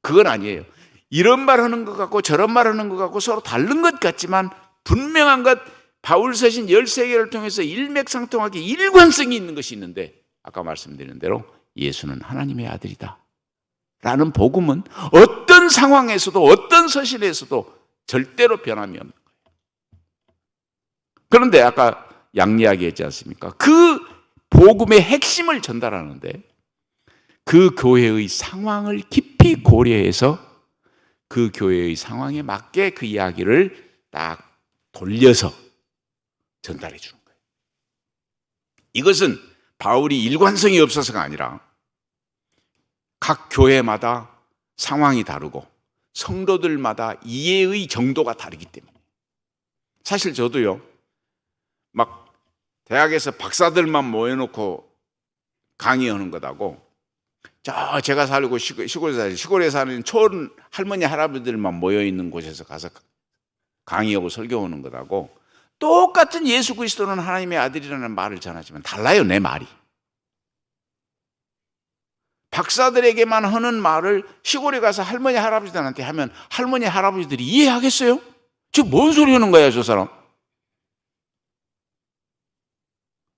그건 아니에요. 이런 말 하는 것 같고 저런 말 하는 것 같고 서로 다른 것 같지만 분명한 것, 바울 서신 13개를 통해서 일맥상통하게 일관성이 있는 것이 있는데, 아까 말씀드린 대로 예수는 하나님의 아들이다 라는 복음은 어떤 상황에서도 어떤 서신에서도 절대로 변함이 없는 거예요. 그런데 아까 양리하게 했지 않습니까? 그 복음의 핵심을 전달하는데 그 교회의 상황을 깊이 고려해서 그 교회의 상황에 맞게 그 이야기를 딱 돌려서 전달해 주는 거예요. 이것은 바울이 일관성이 없어서가 아니라 각 교회마다 상황이 다르고 성도들마다 이해의 정도가 다르기 때문에. 사실 저도요, 막 대학에서 박사들만 모여놓고 강의하는 것하고 제가 살고 시골에 사는 초원 할머니 할아버지들만 모여있는 곳에서 가서 강의하고 설교하는 것하고 똑같은 예수 그리스도는 하나님의 아들이라는 말을 전하지만 달라요, 내 말이. 박사들에게만 하는 말을 시골에 가서 할머니 할아버지들한테 하면 할머니 할아버지들이 이해하겠어요? 지금 뭔 소리 하는 거야 저 사람?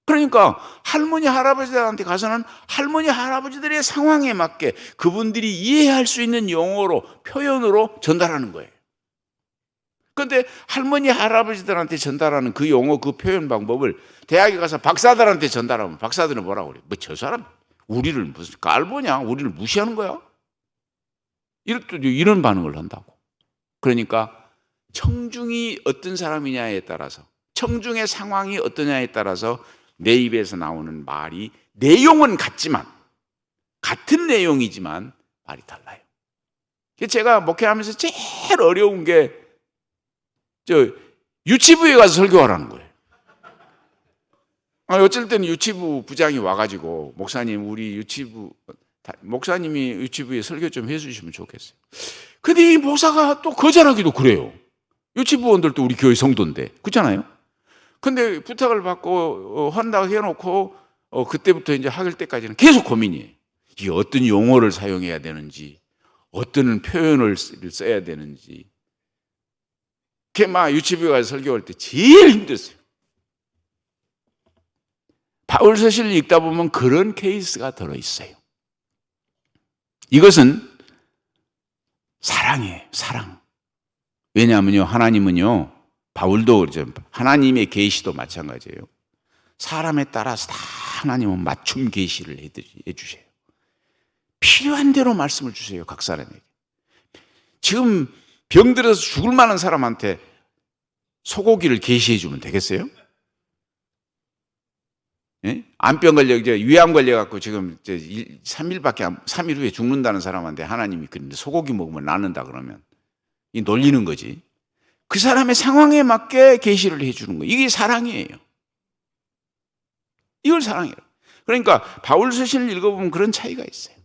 그러니까 할머니 할아버지들한테 가서는 할머니 할아버지들의 상황에 맞게 그분들이 이해할 수 있는 용어로 표현으로 전달하는 거예요. 그런데 할머니 할아버지들한테 전달하는 그 용어 그 표현 방법을 대학에 가서 박사들한테 전달하면 박사들은 뭐라고 그래? 뭐 저 사람 우리를 무슨 깔보냐? 우리를 무시하는 거야? 이런 반응을 한다고. 그러니까 청중이 어떤 사람이냐에 따라서 청중의 상황이 어떠냐에 따라서 내 입에서 나오는 말이 내용은 같지만 같은 내용이지만 말이 달라요. 제가 목회하면서 제일 어려운 게 유치부에 가서 설교하라는 거예요. 어쩔 때는 유치부 부장이 와가지고 목사님 우리 목사님이 유치부에 설교 좀 해주시면 좋겠어요. 근데 이 목사가 또 거절하기도 그래요. 유치부원들도 우리 교회 성도인데 그렇잖아요. 근데 부탁을 받고 한다고 해놓고 그때부터 이제 학일 때까지는 계속 고민이에요. 이게 어떤 용어를 사용해야 되는지 어떤 표현을 써야 되는지 그게 막 유치부에 가서 설교할 때 제일 힘들었어요. 바울서신을 읽다 보면 그런 케이스가 들어있어요. 이것은 사랑이에요. 사랑. 왜냐하면요 하나님은요 바울도 그러죠. 하나님의 계시도 마찬가지예요. 사람에 따라서 다 하나님은 맞춤 계시를 해주세요. 필요한 대로 말씀을 주세요. 각 사람에게. 지금 병들어서 죽을 만한 사람한테 소고기를 계시해 주면 되겠어요? 예? 암병 걸려, 위암 걸려갖고 지금 3일 후에 죽는다는 사람한테 하나님이 그런데 소고기 먹으면 낫는다 그러면 이 놀리는 거지. 그 사람의 상황에 맞게 계시를 해주는 거예요. 이게 사랑이에요. 이걸 사랑이에요. 그러니까 바울서신을 읽어보면 그런 차이가 있어요.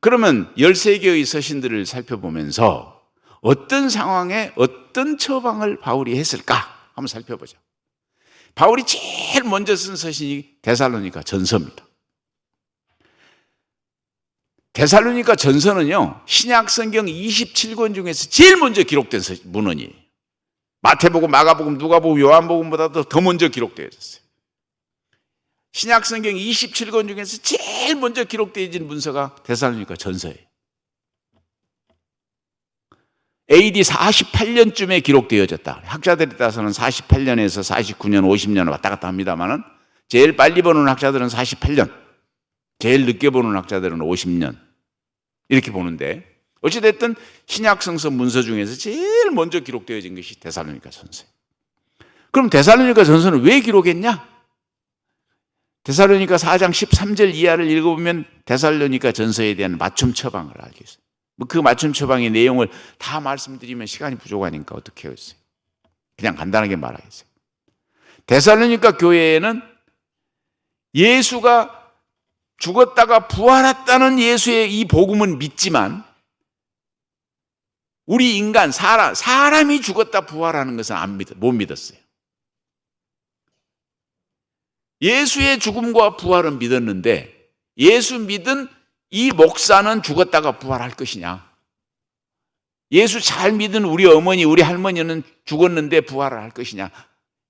그러면 13개의 서신들을 살펴보면서 어떤 상황에 어떤 처방을 바울이 했을까 한번 살펴보죠. 바울이 제일 먼저 쓴 서신이 데살로니가 전서입니다. 데살로니가 전서는요 신약 성경 27권 중에서 제일 먼저 기록된 문헌이에요. 마태복음, 마가복음, 누가복음, 요한복음보다도 더 먼저 기록되어졌어요. 신약 성경 27권 중에서 제일 먼저 기록되어진 문서가 데살로니가 전서예요. AD 48년쯤에 기록되어졌다. 학자들에 따라서는 48년에서 49년, 50년 왔다 갔다 합니다만은 제일 빨리 보는 학자들은 48년, 제일 늦게 보는 학자들은 50년 이렇게 보는데 어찌됐든 신약 성서 문서 중에서 제일 먼저 기록되어진 것이 데살로니가 전서예요. 그럼 데살로니가 전서는 왜 기록했냐? 데살로니가 4장 13절 이하를 읽어보면 데살로니가 전서에 대한 맞춤 처방을 알게 있어요. 그 맞춤 처방의 내용을 다 말씀드리면 시간이 부족하니까 어떻게 했어요? 그냥 간단하게 말하겠어요. 데살로니가 교회에는 예수가 죽었다가 부활했다는 예수의 이 복음은 믿지만 우리 인간, 사람이 죽었다 부활하는 것은 못 믿었어요. 예수의 죽음과 부활은 믿었는데 예수 믿은 이 목사는 죽었다가 부활할 것이냐? 예수 잘 믿은 우리 어머니, 우리 할머니는 죽었는데 부활을 할 것이냐?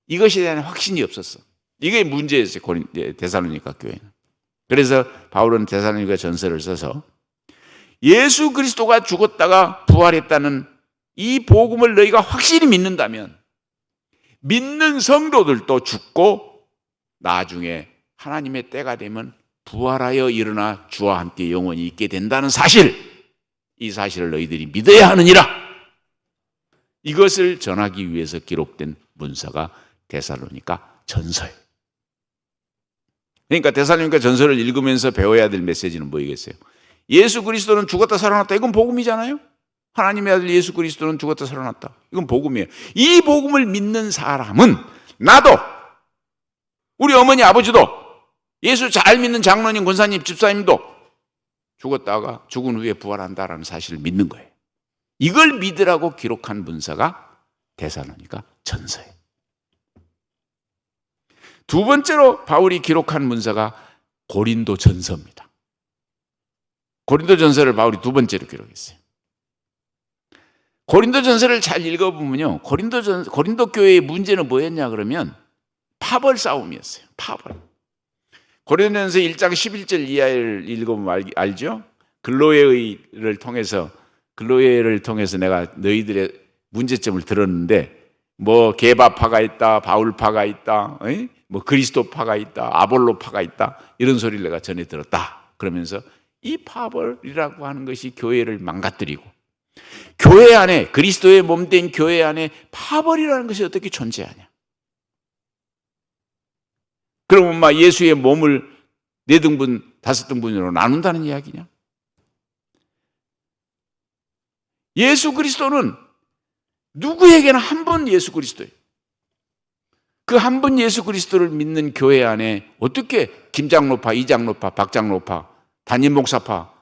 이것에 대한 확신이 없었어. 이게 문제였어요. 데살로니가 교회는. 그래서 바울은 데살로니가 전서를 써서 예수 그리스도가 죽었다가 부활했다는 이 복음을 너희가 확실히 믿는다면 믿는 성도들도 죽고 나중에 하나님의 때가 되면 부활하여 일어나 주와 함께 영원히 있게 된다는 사실, 이 사실을 너희들이 믿어야 하느니라. 이것을 전하기 위해서 기록된 문서가 데살로니가 전서예요. 그러니까 데살로니가 전서를 읽으면서 배워야 될 메시지는 뭐이겠어요? 예수 그리스도는 죽었다 살아났다. 이건 복음이잖아요. 하나님의 아들 예수 그리스도는 죽었다 살아났다. 이건 복음이에요. 이 복음을 믿는 사람은 나도 우리 어머니 아버지도 예수 잘 믿는 장로님, 권사님, 집사님도 죽었다가 죽은 후에 부활한다라는 사실을 믿는 거예요. 이걸 믿으라고 기록한 문서가 데살로니가 전서예요. 두 번째로 바울이 기록한 문서가 고린도 전서입니다. 고린도전서를 바울이 두 번째로 기록했어요. 고린도전서를 잘 읽어보면요, 고린도 교회의 문제는 뭐였냐 그러면 파벌 싸움이었어요. 파벌. 고린도전서 1장 11절 이하를 읽어보면 알죠? 글로에를 통해서 내가 너희들의 문제점을 들었는데, 뭐 게바파가 있다, 바울파가 있다, 뭐 그리스도파가 있다, 아볼로파가 있다, 이런 소리를 내가 전해 들었다. 그러면서 이 파벌이라고 하는 것이 교회를 망가뜨리고, 교회 안에, 그리스도의 몸된 교회 안에 파벌이라는 것이 어떻게 존재하냐. 그러면 막 예수의 몸을 4등분, 5등분으로 나눈다는 이야기냐? 예수 그리스도는 누구에게나 한 분 예수 그리스도예요. 그 한 분 예수 그리스도를 믿는 교회 안에 어떻게 김장로파, 이장로파, 박장로파, 담임 목사파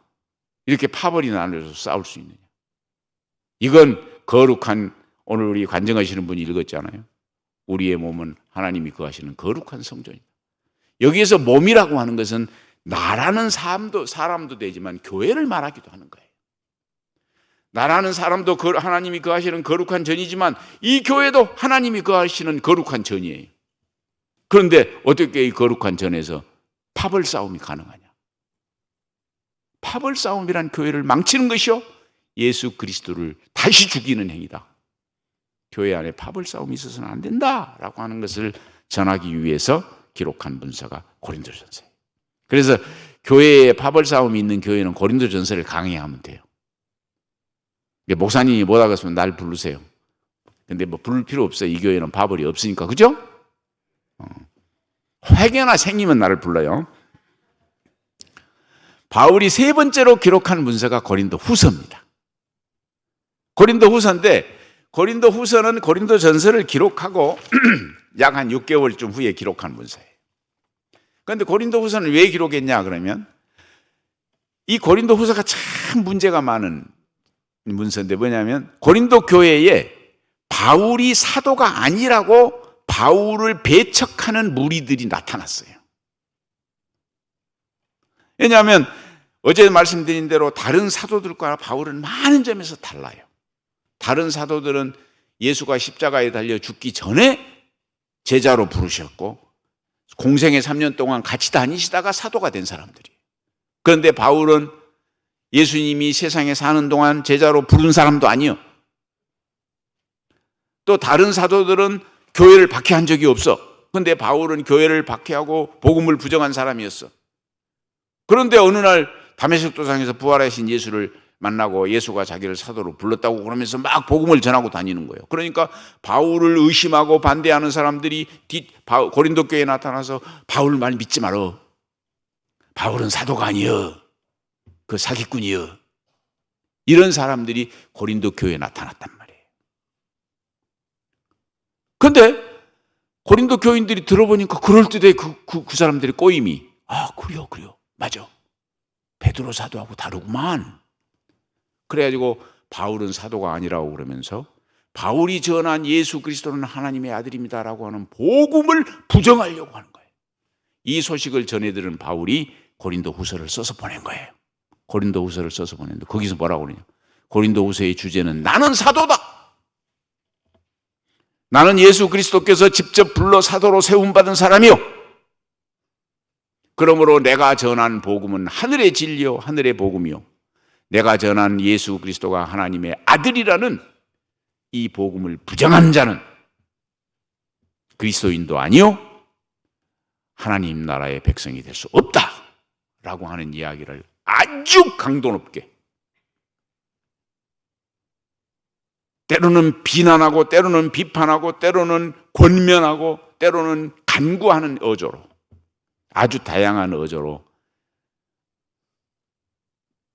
이렇게 파벌이 나눠서 싸울 수 있느냐? 이건 거룩한, 오늘 우리 관정하시는 분이 읽었잖아요. 우리의 몸은 하나님이 거하시는 거룩한 성전이다. 여기에서 몸이라고 하는 것은 나라는 사람도 되지만 교회를 말하기도 하는 거예요. 나라는 사람도 하나님이 거하시는 거룩한 전이지만 이 교회도 하나님이 거하시는 거룩한 전이에요. 그런데 어떻게 이 거룩한 전에서 파벌 싸움이 가능하냐? 파벌 싸움이란 교회를 망치는 것이요, 예수 그리스도를 다시 죽이는 행위다. 교회 안에 파벌 싸움이 있어서는 안 된다라고 하는 것을 전하기 위해서 기록한 문서가 고린도전서예요. 그래서 교회에 파벌 싸움이 있는 교회는 고린도전서를 강의하면 돼요. 목사님이 못 하겠으면 날 부르세요. 근데 뭐 부를 필요 없어요. 이 교회는 파벌이 없으니까. 그죠? 회개나 생기면 나를 불러요. 바울이 세 번째로 기록한 문서가 고린도 후서입니다. 고린도 후서인데, 고린도 후서는 고린도 전서를 기록하고 약 한 6개월쯤 후에 기록한 문서예요. 그런데 고린도 후서는 왜 기록했냐 그러면, 이 고린도 후서가 참 문제가 많은 문서인데 뭐냐면, 고린도 교회에 바울이 사도가 아니라고 바울을 배척하는 무리들이 나타났어요. 왜냐하면 어제 말씀드린 대로 다른 사도들과 바울은 많은 점에서 달라요. 다른 사도들은 예수가 십자가에 달려 죽기 전에 제자로 부르셨고 공생애 3년 동안 같이 다니시다가 사도가 된 사람들이에요. 그런데 바울은 예수님이 세상에 사는 동안 제자로 부른 사람도 아니요. 또 다른 사도들은 교회를 박해한 적이 없어. 그런데 바울은 교회를 박해하고 복음을 부정한 사람이었어. 그런데 어느 날 다메섹 도상에서 부활하신 예수를 만나고 예수가 자기를 사도로 불렀다고 그러면서 막 복음을 전하고 다니는 거예요. 그러니까 바울을 의심하고 반대하는 사람들이 고린도 교회에 나타나서 바울 말 믿지 말어. 바울은 사도가 아니여. 그 사기꾼이여. 이런 사람들이 고린도 교회에 나타났단 말이에요. 그런데 고린도 교인들이 들어보니까 그럴듯해. 그 사람들의 꼬임이. 아, 그래요. 맞아. 베드로 사도하고 다르구만. 그래가지고 바울은 사도가 아니라고 그러면서 바울이 전한 예수 그리스도는 하나님의 아들입니다라고 하는 복음을 부정하려고 하는 거예요. 이 소식을 전해들은 바울이 고린도 후서를 써서 보낸 거예요. 고린도 후서를 써서 보냈는데 거기서 뭐라고 그러냐. 고린도 후서의 주제는 나는 사도다. 나는 예수 그리스도께서 직접 불러 사도로 세움받은 사람이요. 그러므로 내가 전한 복음은 하늘의 진리요 하늘의 복음이요. 내가 전한 예수 그리스도가 하나님의 아들이라는 이 복음을 부정한 자는 그리스도인도 아니요 하나님 나라의 백성이 될 수 없다라고 하는 이야기를 아주 강도 높게, 때로는 비난하고 때로는 비판하고 때로는 권면하고 때로는 간구하는 어조로, 아주 다양한 어조로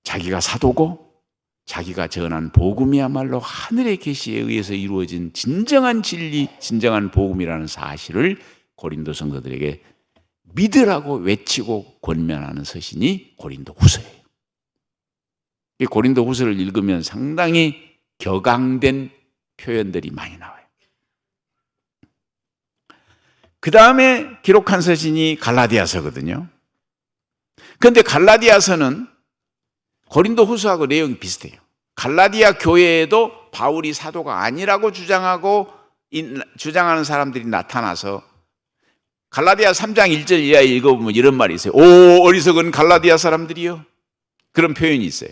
자기가 사도고 자기가 전한 복음이야말로 하늘의 계시에 의해서 이루어진 진정한 진리, 진정한 복음이라는 사실을 고린도 성도들에게 믿으라고 외치고 권면하는 서신이 고린도 후서예요. 이 고린도 후서를 읽으면 상당히 격앙된 표현들이 많이 나와요. 그 다음에 기록한 서신이 갈라디아서거든요. 그런데 갈라디아서는 고린도 후서하고 내용이 비슷해요. 갈라디아 교회에도 바울이 사도가 아니라고 주장하는 사람들이 나타나서 갈라디아 3장 1절 이하에 읽어보면 이런 말이 있어요. 오 어리석은 갈라디아 사람들이요. 그런 표현이 있어요.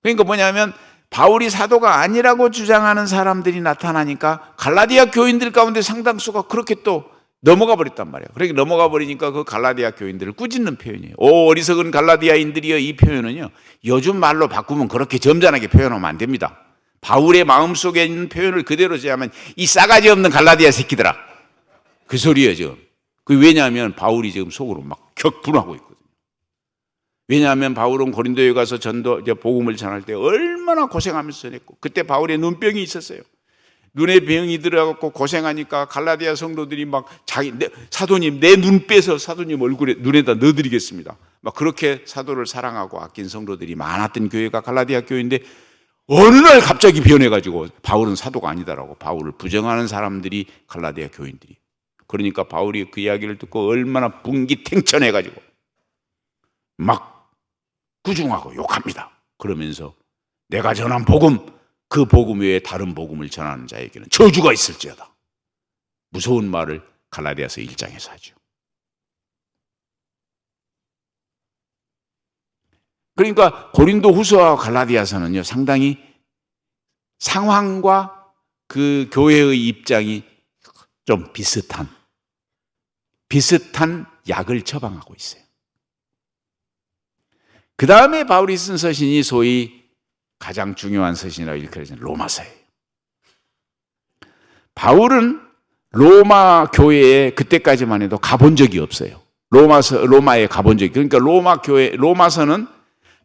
그러니까 뭐냐면 바울이 사도가 아니라고 주장하는 사람들이 나타나니까 갈라디아 교인들 가운데 상당수가 그렇게 또 넘어가 버렸단 말이에요. 그러니까 넘어가 버리니까 그 갈라디아 교인들을 꾸짖는 표현이에요. 오 어리석은 갈라디아인들이여. 이 표현은요 요즘 말로 바꾸면 그렇게 점잖하게 표현하면 안 됩니다. 바울의 마음속에 있는 표현을 그대로 제하면 이 싸가지 없는 갈라디아 새끼들아, 그 소리예요 지금. 왜냐하면 바울이 지금 속으로 막 격분하고 있거든요. 왜냐하면 바울은 고린도에 가서 복음을 전할 때 얼마나 고생하면서 전했고, 그때 바울의 눈병이 있었어요. 눈에 병이 들어가고 고생하니까 갈라디아 성도들이 막 사도님 내 눈 빼서 사도님 얼굴에 눈에다 넣어드리겠습니다. 막 그렇게 사도를 사랑하고 아낀 성도들이 많았던 교회가 갈라디아 교회인데, 어느 날 갑자기 변해가지고 바울은 사도가 아니다라고 바울을 부정하는 사람들이 갈라디아 교인들이. 그러니까 바울이 그 이야기를 듣고 얼마나 분기탱천해가지고 막 구중하고 욕합니다. 그러면서 내가 전한 복음, 그 복음 외에 다른 복음을 전하는 자에게는 저주가 있을지어다. 무서운 말을 갈라디아서 1장에서 하죠. 그러니까 고린도 후서와 갈라디아서는요 상당히 상황과 그 교회의 입장이 좀 비슷한 약을 처방하고 있어요. 그 다음에 바울이 쓴 서신이 소위 가장 중요한 서신이라고 일컬어지는 로마서예요. 바울은 로마 교회에 그때까지만 해도 가본 적이 없어요. 로마에 가본 적이. 그러니까 로마서는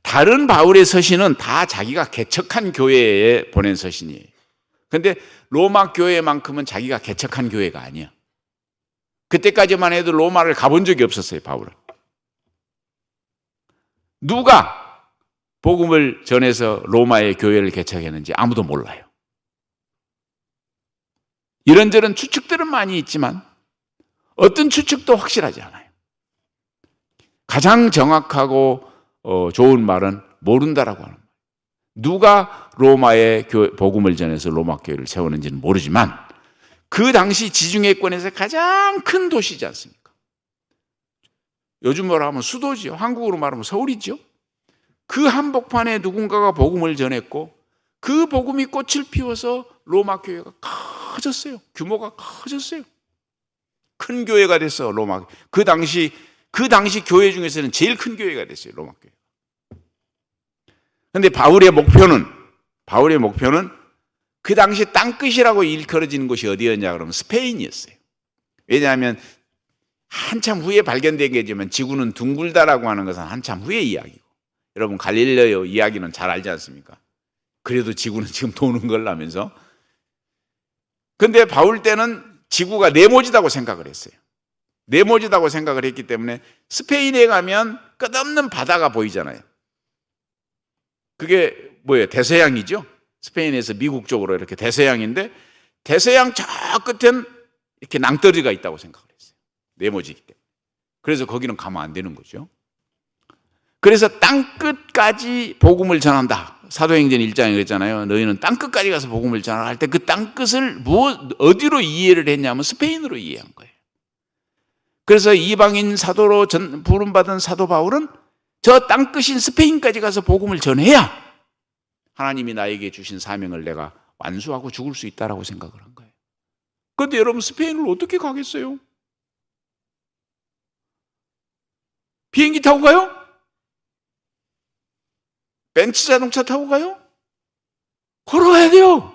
다른 바울의 서신은 다 자기가 개척한 교회에 보낸 서신이에요. 그런데 로마 교회만큼은 자기가 개척한 교회가 아니야. 그때까지만 해도 로마를 가본 적이 없었어요, 바울은. 누가 복음을 전해서 로마의 교회를 개척했는지 아무도 몰라요. 이런저런 추측들은 많이 있지만 어떤 추측도 확실하지 않아요. 가장 정확하고 좋은 말은 모른다라고 하는 거예요. 누가 로마의 복음을 전해서 로마 교회를 세우는지는 모르지만 그 당시 지중해권에서 가장 큰 도시지 않습니까? 요즘 뭐라 하면 수도지요. 한국으로 말하면 서울이죠. 그 한복판에 누군가가 복음을 전했고 그 복음이 꽃을 피워서 로마 교회가 커졌어요. 규모가 커졌어요. 큰 교회가 됐어, 로마. 그 당시 교회 중에서는 제일 큰 교회가 됐어요, 로마 교회. 그런데 바울의 목표는 그 당시 땅끝이라고 일컬어지는 곳이 어디였냐 그러면 스페인이었어요. 왜냐하면 한참 후에 발견된 게지만 지구는 둥글다라고 하는 것은 한참 후의 이야기고, 여러분 갈릴레오 이야기는 잘 알지 않습니까? 그래도 지구는 지금 도는 걸 하면서. 그런데 바울 때는 지구가 네모지다고 생각을 했어요. 네모지다고 생각을 했기 때문에 스페인에 가면 끝없는 바다가 보이잖아요. 그게 뭐예요? 대서양이죠. 스페인에서 미국 쪽으로 이렇게 대서양인데 대서양 저 끝엔 이렇게 낭떠러지가 있다고 생각을 했어요. 네모지기 때문에. 그래서 거기는 가면 안 되는 거죠. 그래서 땅끝까지 복음을 전한다. 사도행전 1장에 그랬잖아요. 너희는 땅끝까지 가서 복음을 전하라 할 때 그 땅끝을 어디로 이해를 했냐면 스페인으로 이해한 거예요. 그래서 이방인 사도로 부름받은 사도 바울은 저 땅끝인 스페인까지 가서 복음을 전해야 하나님이 나에게 주신 사명을 내가 완수하고 죽을 수 있다라고 생각을 한 거예요. 그런데 여러분 스페인을 어떻게 가겠어요? 비행기 타고 가요? 벤츠 자동차 타고 가요? 걸어가야 돼요.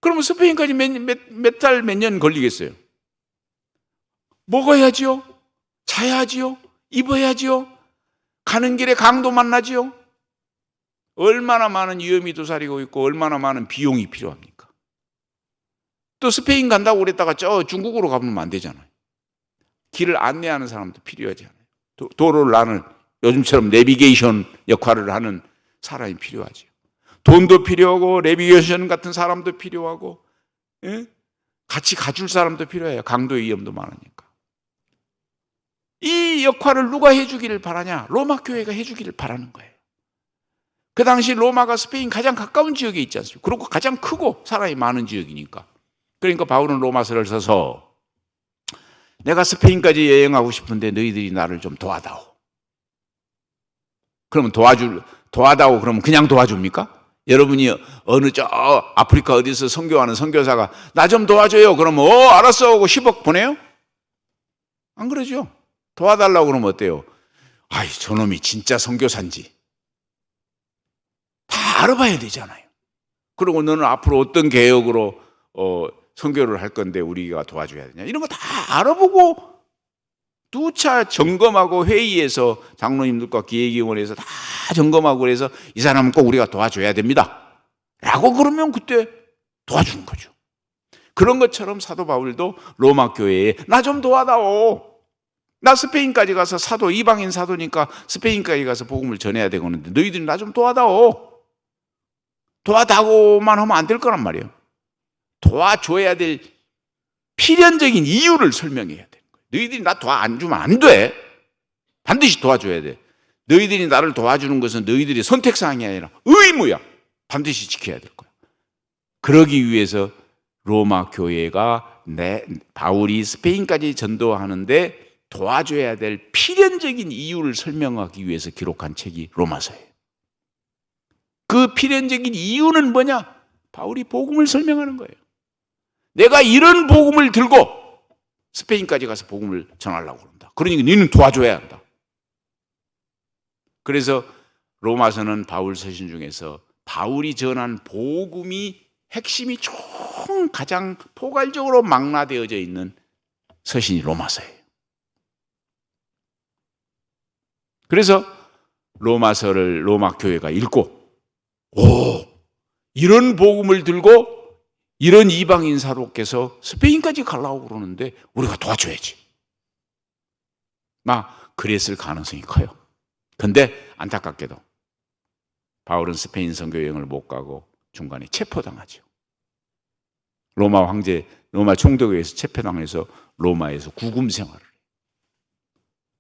그러면 스페인까지 몇 달, 몇 년 걸리겠어요? 먹어야지요? 자야지요? 입어야지요? 가는 길에 강도 만나지요? 얼마나 많은 위험이 도사리고 있고 얼마나 많은 비용이 필요합니까? 또 스페인 간다고 그랬다가 저 중국으로 가면 안 되잖아요. 길을 안내하는 사람도 필요하지 않아요. 도로를 나는 요즘처럼 내비게이션 역할을 하는 사람이 필요하죠. 돈도 필요하고 내비게이션 같은 사람도 필요하고, 예? 같이 가줄 사람도 필요해요. 강도의 위험도 많으니까. 이 역할을 누가 해주기를 바라냐? 로마 교회가 해주기를 바라는 거예요. 그 당시 로마가 스페인 가장 가까운 지역에 있지 않습니까? 그리고 가장 크고 사람이 많은 지역이니까. 그러니까 바울은 로마서를 써서 내가 스페인까지 여행하고 싶은데 너희들이 나를 좀 도와다오. 그러면 도와다오 그러면 그냥 도와줍니까? 여러분이 어느 저 아프리카 어디서 선교하는 선교사가 나 좀 도와줘요. 그러면 알았어 하고 10억 보내요? 안 그러죠. 도와달라고 그러면 어때요? 아이 저놈이 진짜 선교사인지 다 알아봐야 되잖아요. 그리고 너는 앞으로 어떤 개혁으로 선교를 할 건데 우리가 도와줘야 되냐 이런 거 다 알아보고 누차 점검하고 회의에서 장로님들과 기획위원회에서 다 점검하고 그래서 이 사람은 꼭 우리가 도와줘야 됩니다 라고 그러면 그때 도와주는 거죠. 그런 것처럼 사도 바울도 로마 교회에 나 좀 도와다오. 나 스페인까지 가서 사도 이방인 사도니까 스페인까지 가서 복음을 전해야 되겠는데 너희들이 나 좀 도와다오. 도와다오만 하면 안 될 거란 말이에요. 도와줘야 될 필연적인 이유를 설명해야 되는 거예요. 너희들이 나 도와 안 주면 안 돼. 반드시 도와줘야 돼. 너희들이 나를 도와주는 것은 너희들이 선택사항이 아니라 의무야. 반드시 지켜야 될 거야. 그러기 위해서 로마 교회가 바울이 스페인까지 전도하는데 도와줘야 될 필연적인 이유를 설명하기 위해서 기록한 책이 로마서예요. 그 필연적인 이유는 뭐냐? 바울이 복음을 설명하는 거예요. 내가 이런 복음을 들고 스페인까지 가서 복음을 전하려고 그런다. 그러니까 너는 도와줘야 한다. 그래서 로마서는 바울 서신 중에서 바울이 전한 복음이 핵심이 총 가장 포괄적으로 망라되어져 있는 서신이 로마서예요. 그래서 로마서를 로마 교회가 읽고 이런 복음을 들고 이런 이방인 사도께서 스페인까지 가려고 그러는데 우리가 도와줘야지. 그랬을 가능성이 커요. 근데 안타깝게도 바울은 스페인 선교 여행을 못 가고 중간에 체포당하죠. 로마 총독에서 체포당해서 로마에서 구금 생활을 해요.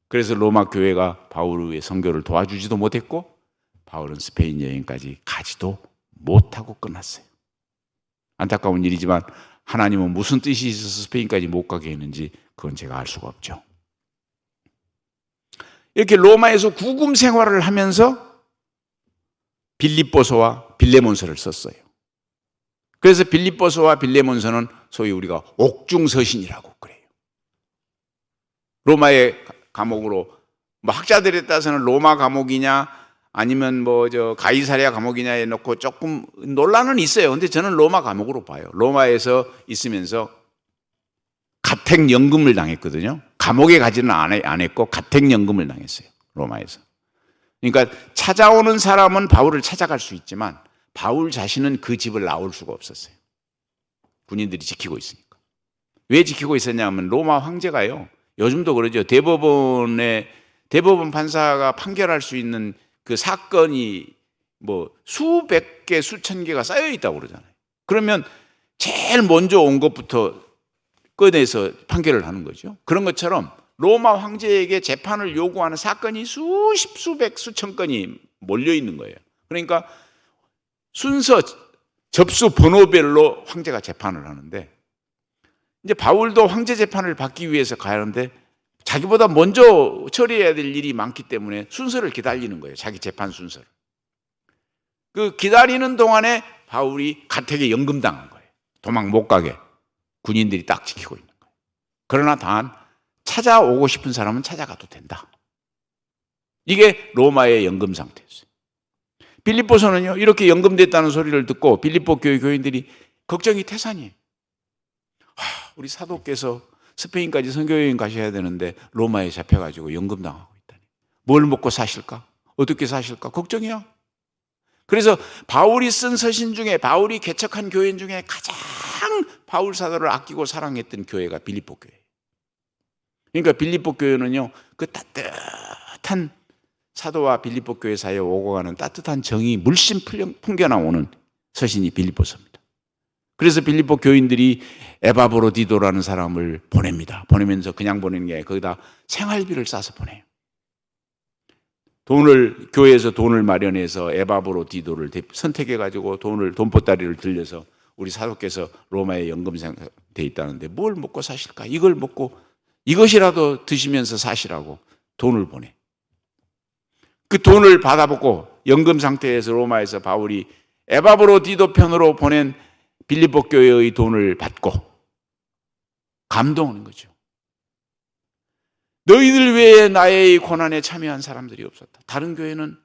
그래서 로마 교회가 바울의 선교를 도와주지도 못했고 바울은 스페인 여행까지 가지도 못하고 끝났어요. 안타까운 일이지만 하나님은 무슨 뜻이 있어서 스페인까지 못 가게 했는지 그건 제가 알 수가 없죠. 이렇게 로마에서 구금 생활을 하면서 빌립보서와 빌레몬서를 썼어요. 그래서 빌립보서와 빌레몬서는 소위 우리가 옥중서신이라고 그래요. 로마의 감옥으로 학자들에 따라서는 로마 감옥이냐 아니면 가이사랴 감옥이냐에 놓고 조금 논란은 있어요. 근데 저는 로마 감옥으로 봐요. 로마에서 있으면서 가택연금을 당했거든요. 감옥에 가지는 안 했고 가택연금을 당했어요. 로마에서. 그러니까 찾아오는 사람은 바울을 찾아갈 수 있지만 바울 자신은 그 집을 나올 수가 없었어요. 군인들이 지키고 있으니까. 왜 지키고 있었냐면 로마 황제가요. 요즘도 그러죠. 대법원 판사가 판결할 수 있는 그 사건이 수백 개, 수천 개가 쌓여 있다고 그러잖아요. 그러면 제일 먼저 온 것부터 꺼내서 판결을 하는 거죠. 그런 것처럼 로마 황제에게 재판을 요구하는 사건이 수십, 수백, 수천 건이 몰려 있는 거예요. 그러니까 순서, 접수 번호별로 황제가 재판을 하는데 이제 바울도 황제 재판을 받기 위해서 가는데 자기보다 먼저 처리해야 될 일이 많기 때문에 순서를 기다리는 거예요. 자기 재판 순서를. 그 기다리는 동안에 바울이 가택에 연금당한 거예요. 도망 못 가게 군인들이 딱 지키고 있는 거예요. 그러나 단 찾아오고 싶은 사람은 찾아가도 된다. 이게 로마의 연금 상태였어요. 빌립보서는요. 이렇게 연금됐다는 소리를 듣고 빌립보 교회 교인들이 걱정이 태산이에요. 우리 사도께서 스페인까지 선교여행 가셔야 되는데 로마에 잡혀가지고 연금당하고 있다니. 뭘 먹고 사실까? 어떻게 사실까? 걱정이야. 그래서 바울이 쓴 서신 중에 바울이 개척한 교회 중에 가장 바울 사도를 아끼고 사랑했던 교회가 빌립보 교회예요. 그러니까 빌립보 교회는요. 그 따뜻한 사도와 빌립보 교회 사이에 오고 가는 따뜻한 정이 물씬 풍겨나오는 서신이 빌립보서입니다. 그래서 빌립보 교인들이 에바브로디도라는 사람을 보냅니다. 보내면서 그냥 보내는 게 아니라 거기다 생활비를 싸서 보내요. 교회에서 돈을 마련해서 에바브로디도를 선택해가지고 돈보따리를 들려서 우리 사도께서 로마에 연금상태에 있다는데 뭘 먹고 사실까? 이걸 먹고 이것이라도 드시면서 사시라고 돈을 보내. 그 돈을 받아보고 연금 상태에서 로마에서 바울이 에바브로디도 편으로 보낸 빌립보 교회의 돈을 받고 감동하는 거죠. 너희들 외에 나의 고난에 참여한 사람들이 없었다. 다른 교회는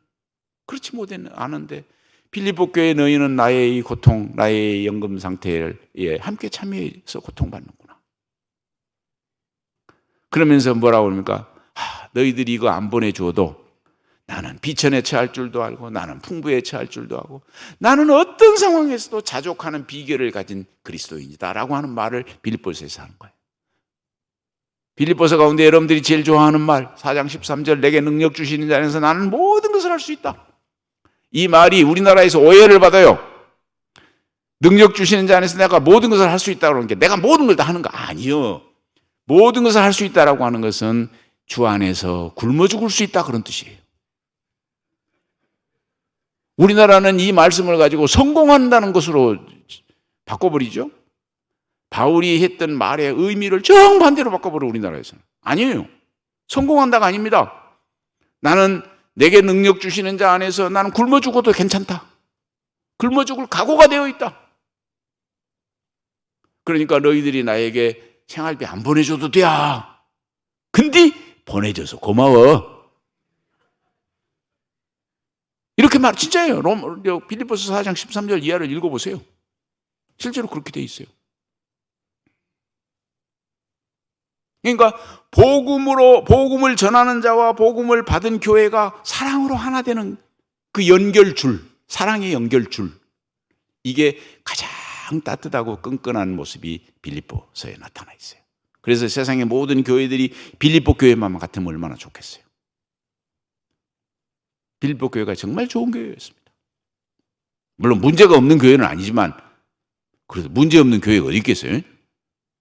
그렇지 않은데 빌립보 교회 너희는 나의 고통, 나의 연금 상태에 함께 참여해서 고통받는구나. 그러면서 뭐라고 합니까? 너희들이 이거 안 보내줘도 나는 비천에 처할 줄도 알고 나는 풍부에 처할 줄도 알고 나는 어떤 상황에서도 자족하는 비결을 가진 그리스도인이다라고 하는 말을 빌립보서에서 하는 거예요. 빌립보서 가운데 여러분들이 제일 좋아하는 말 4장 13절 내게 능력 주시는 자 안에서 나는 모든 것을 할 수 있다. 이 말이 우리나라에서 오해를 받아요. 능력 주시는 자 안에서 내가 모든 것을 할 수 있다고 하는 게 내가 모든 걸 다 하는 거 아니요. 모든 것을 할 수 있다라고 하는 것은 주 안에서 굶어 죽을 수 있다 그런 뜻이에요. 우리나라는 이 말씀을 가지고 성공한다는 것으로 바꿔버리죠. 바울이 했던 말의 의미를 정반대로 바꿔버려 우리나라에서는. 아니에요. 성공한다가 아닙니다. 나는 내게 능력 주시는 자 안에서 나는 굶어 죽어도 괜찮다. 굶어 죽을 각오가 되어 있다. 그러니까 너희들이 나에게 생활비 안 보내줘도 돼. 근데 보내줘서 고마워. 이렇게 진짜예요. 빌립보서 4장 13절 이하를 읽어보세요. 실제로 그렇게 돼 있어요. 그러니까 복음을 전하는 자와 복음을 받은 교회가 사랑으로 하나 되는 그 연결줄, 사랑의 연결줄, 이게 가장 따뜻하고 끈끈한 모습이 빌립보서에 나타나 있어요. 그래서 세상의 모든 교회들이 빌립보 교회만 같으면 얼마나 좋겠어요. 빌립보 교회가 정말 좋은 교회였습니다. 물론 문제가 없는 교회는 아니지만 그래도 문제 없는 교회가 어디 있겠어요?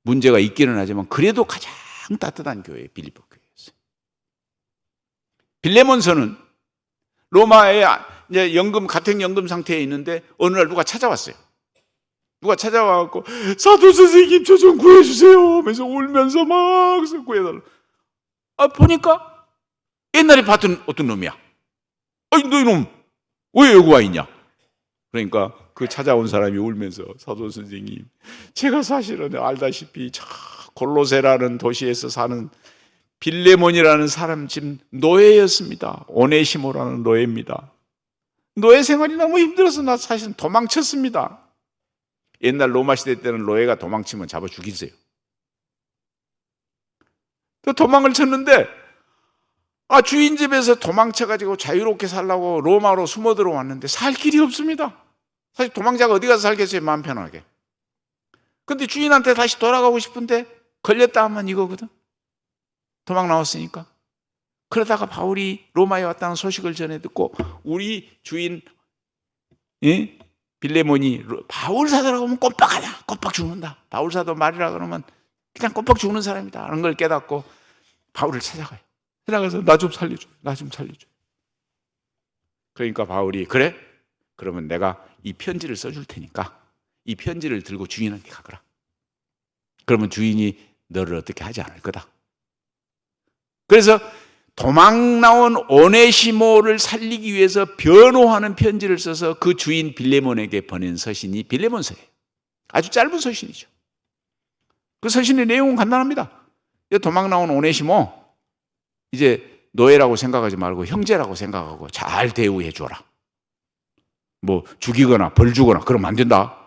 문제가 있기는 하지만 그래도 가장 따뜻한 교회 빌립보 교회였어요. 빌레몬서는 로마에 이제 가택 연금 상태에 있는데 어느 날 누가 찾아왔어요. 누가 찾아와갖고 사도 선생님 저 좀 구해주세요 하면서 울면서 막 구해달라. 보니까 옛날에 봤던 어떤 놈이야. 너 이놈 왜 여기 와 있냐? 그러니까 그 찾아온 사람이 울면서 사도 선생님 제가 사실은 알다시피 골로새라는 도시에서 사는 빌레몬이라는 사람 집 노예였습니다. 오네시모라는 노예입니다. 노예 생활이 너무 힘들어서 나 사실 도망쳤습니다. 옛날 로마 시대 때는 노예가 도망치면 잡아 죽이세요. 또 도망을 쳤는데 주인 집에서 도망쳐가지고 자유롭게 살려고 로마로 숨어 들어왔는데 살 길이 없습니다. 사실 도망자가 어디 가서 살겠어요, 마음 편하게. 근데 주인한테 다시 돌아가고 싶은데 걸렸다 하면 이거거든. 도망 나왔으니까. 그러다가 바울이 로마에 왔다는 소식을 전해 듣고 우리 주인 빌레몬이 바울 사도라고 하면 꼼빡하냐, 꼼빡 죽는다. 바울 사도 말이라 그러면 그냥 꼼빡 죽는 사람이다 라는 걸 깨닫고 바울을 찾아가요. 찾아가서 나 좀 살려줘, 나 좀 살려줘. 그러니까 바울이 그래? 그러면 내가 이 편지를 써줄 테니까 이 편지를 들고 주인한테 가거라. 그러면 주인이 너를 어떻게 하지 않을 거다. 그래서 도망 나온 오네시모를 살리기 위해서 변호하는 편지를 써서 그 주인 빌레몬에게 보낸 서신이 빌레몬서예요. 아주 짧은 서신이죠. 그 서신의 내용은 간단합니다. 도망 나온 오네시모 이제 노예라고 생각하지 말고 형제라고 생각하고 잘 대우해 줘라. 뭐 죽이거나 벌 주거나 그러면 안 된다.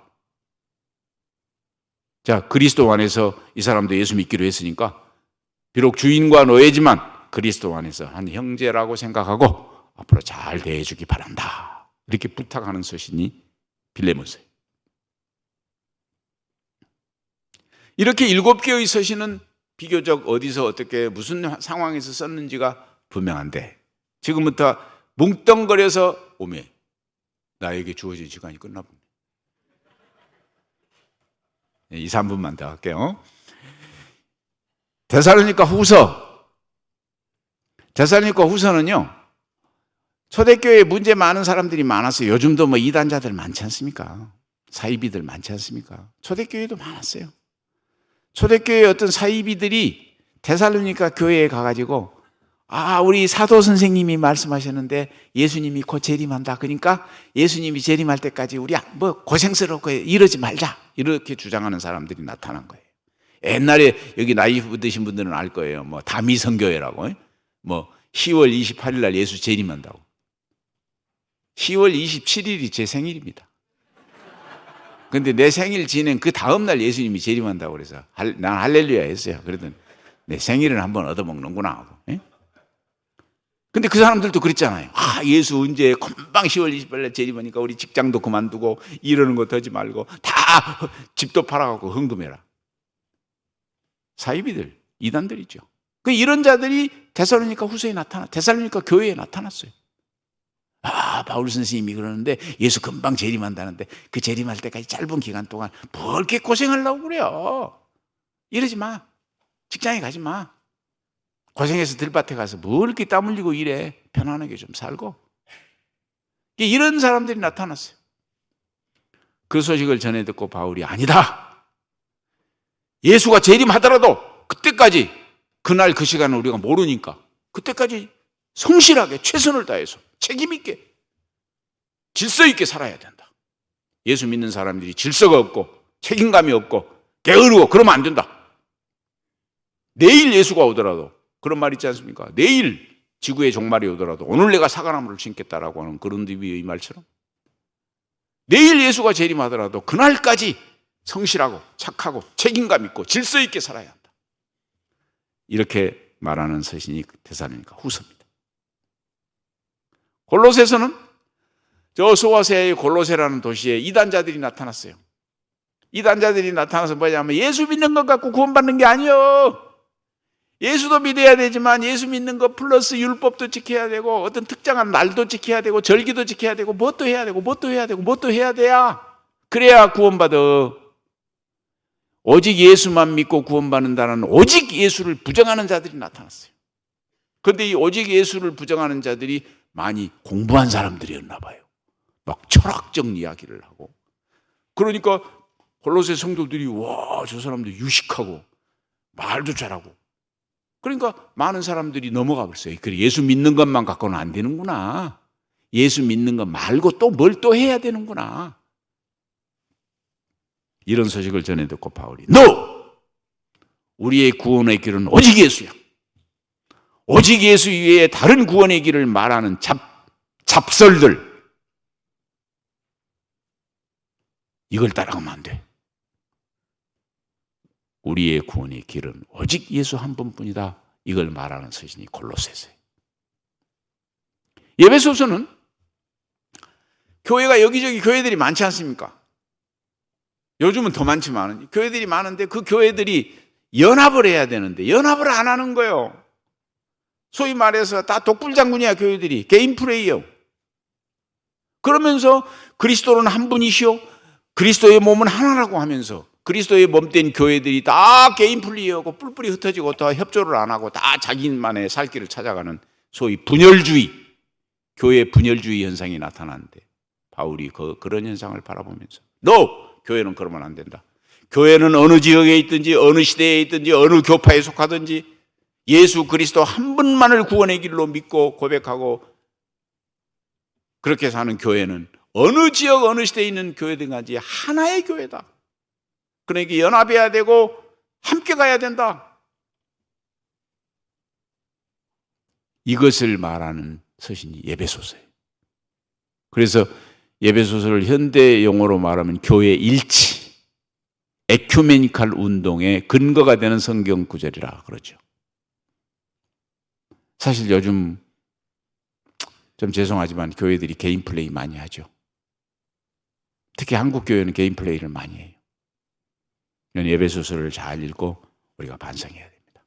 자, 그리스도 안에서 이 사람도 예수 믿기로 했으니까 비록 주인과 노예지만 그리스도 안에서 한 형제라고 생각하고 앞으로 잘 대해주기 바란다. 이렇게 부탁하는 서신이 빌레몬서예요. 이렇게 7개의 서신은 비교적 어디서 어떻게 무슨 상황에서 썼는지가 분명한데 지금부터 뭉뚱거려서 오면 나에게 주어진 시간이 끝나버려. 2, 3분만 더 할게요. 데살로니가 후서. 데살로니가 후서는요, 초대교회에 문제 많은 사람들이 많았어요. 요즘도 뭐 이단자들 많지 않습니까? 사이비들 많지 않습니까? 초대교회도 많았어요. 초대교회의 어떤 사이비들이 데살로니가 교회에 가가지고, 우리 사도 선생님이 말씀하셨는데 예수님이 곧 재림한다. 그러니까 예수님이 재림할 때까지 우리 뭐 고생스럽고 이러지 말자. 이렇게 주장하는 사람들이 나타난 거예요. 옛날에 여기 나이 드신 분들은 알 거예요. 뭐 다미성교회라고. 뭐 10월 28일 날 예수 재림한다고. 10월 27일이 제 생일입니다. 근데 내 생일 지낸 그 다음날 예수님이 재림한다고 그래서 난 할렐루야 했어요. 그러더니 내 생일은 한번 얻어먹는구나 하고. 근데 그 사람들도 그랬잖아요. 예수 언제 금방 10월 28일 재림하니까 우리 직장도 그만두고 이러는 것도 하지 말고 다 집도 팔아갖고 헌금해라. 사이비들, 이단들이죠. 이런 자들이 데살로니가 후서에 데살로니가 교회에 나타났어요. 바울 선생님이 그러는데 예수 금방 재림한다는데 그 재림할 때까지 짧은 기간 동안 뭘 이렇게 고생하려고 그래요. 이러지 마. 직장에 가지 마. 고생해서 들밭에 가서 뭘 이렇게 땀 흘리고 이래. 편안하게 좀 살고. 이런 사람들이 나타났어요. 그 소식을 전해 듣고 바울이 아니다. 예수가 재림하더라도 그때까지 그날 그 시간을 우리가 모르니까 그때까지 성실하게 최선을 다해서 책임 있게 질서 있게 살아야 된다. 예수 믿는 사람들이 질서가 없고 책임감이 없고 게으르고 그러면 안 된다. 내일 예수가 오더라도 그런 말 있지 않습니까? 내일 지구의 종말이 오더라도 오늘 내가 사과나무를 심겠다라고 하는 그런 의미의 말처럼 내일 예수가 재림하더라도 그날까지 성실하고 착하고 책임감 있고 질서 있게 살아야 한다. 이렇게 말하는 서신이 데살로니가 후서입니다. 골로새서는 저 소아시아의 골로새라는 도시에 이단자들이 나타났어요. 이단자들이 나타나서 뭐냐면 예수 믿는 것 갖고 구원받는 게 아니요. 예수도 믿어야 되지만 예수 믿는 것 플러스 율법도 지켜야 되고 어떤 특정한 날도 지켜야 되고 절기도 지켜야 되고 뭣도 해야 되고 뭣도 해야 되고 뭣도 해야 돼야 그래야 구원받아. 오직 예수만 믿고 구원받는다는 오직 예수를 부정하는 자들이 나타났어요. 그런데 이 오직 예수를 부정하는 자들이 많이 공부한 사람들이었나 봐요. 막 철학적 이야기를 하고. 그러니까 골로새 성도들이 와, 저 사람들 유식하고 말도 잘하고. 그러니까 많은 사람들이 넘어가 버렸어요. 그래, 예수 믿는 것만 갖고는 안 되는구나. 예수 믿는 것 말고 또 뭘 또 해야 되는구나. 이런 소식을 전해 듣고 바울이 우리의 구원의 길은 오직 예수야. 오직 예수 이외에 다른 구원의 길을 말하는 잡설들 이걸 따라가면 안 돼. 우리의 구원의 길은 오직 예수 한 분뿐이다. 이걸 말하는 서신이 골로새서예요. 에베소서는 교회가 여기저기 교회들이 많지 않습니까? 요즘은 더 많지만 교회들이 많은데 그 교회들이 연합을 해야 되는데 연합을 안 하는 거예요. 소위 말해서 다 독불장군이야. 교회들이 개인 플레이요. 그러면서 그리스도는 한 분이시오 그리스도의 몸은 하나라고 하면서 그리스도의 몸된 교회들이 다 개인 플레이하고 뿔뿔이 흩어지고 다 협조를 안 하고 다 자기만의 살 길을 찾아가는 소위 분열주의, 교회 분열주의 현상이 나타나는데 바울이 그런 현상을 바라보면서 교회는 그러면 안 된다. 교회는 어느 지역에 있든지 어느 시대에 있든지 어느 교파에 속하든지 예수 그리스도 한 분만을 구원의 길로 믿고 고백하고 그렇게 사는 교회는 어느 지역 어느 시대에 있는 교회든지 하나의 교회다. 그러니까 연합해야 되고 함께 가야 된다. 이것을 말하는 서신이 에베소서예요. 그래서 에베소서를 현대 용어로 말하면 교회 일치, 에큐메니칼 운동의 근거가 되는 성경 구절이라 그러죠. 사실 요즘 좀 죄송하지만 교회들이 개인 플레이 많이 하죠. 특히 한국 교회는 개인 플레이를 많이 해요. 에베소서를 잘 읽고 우리가 반성해야 됩니다.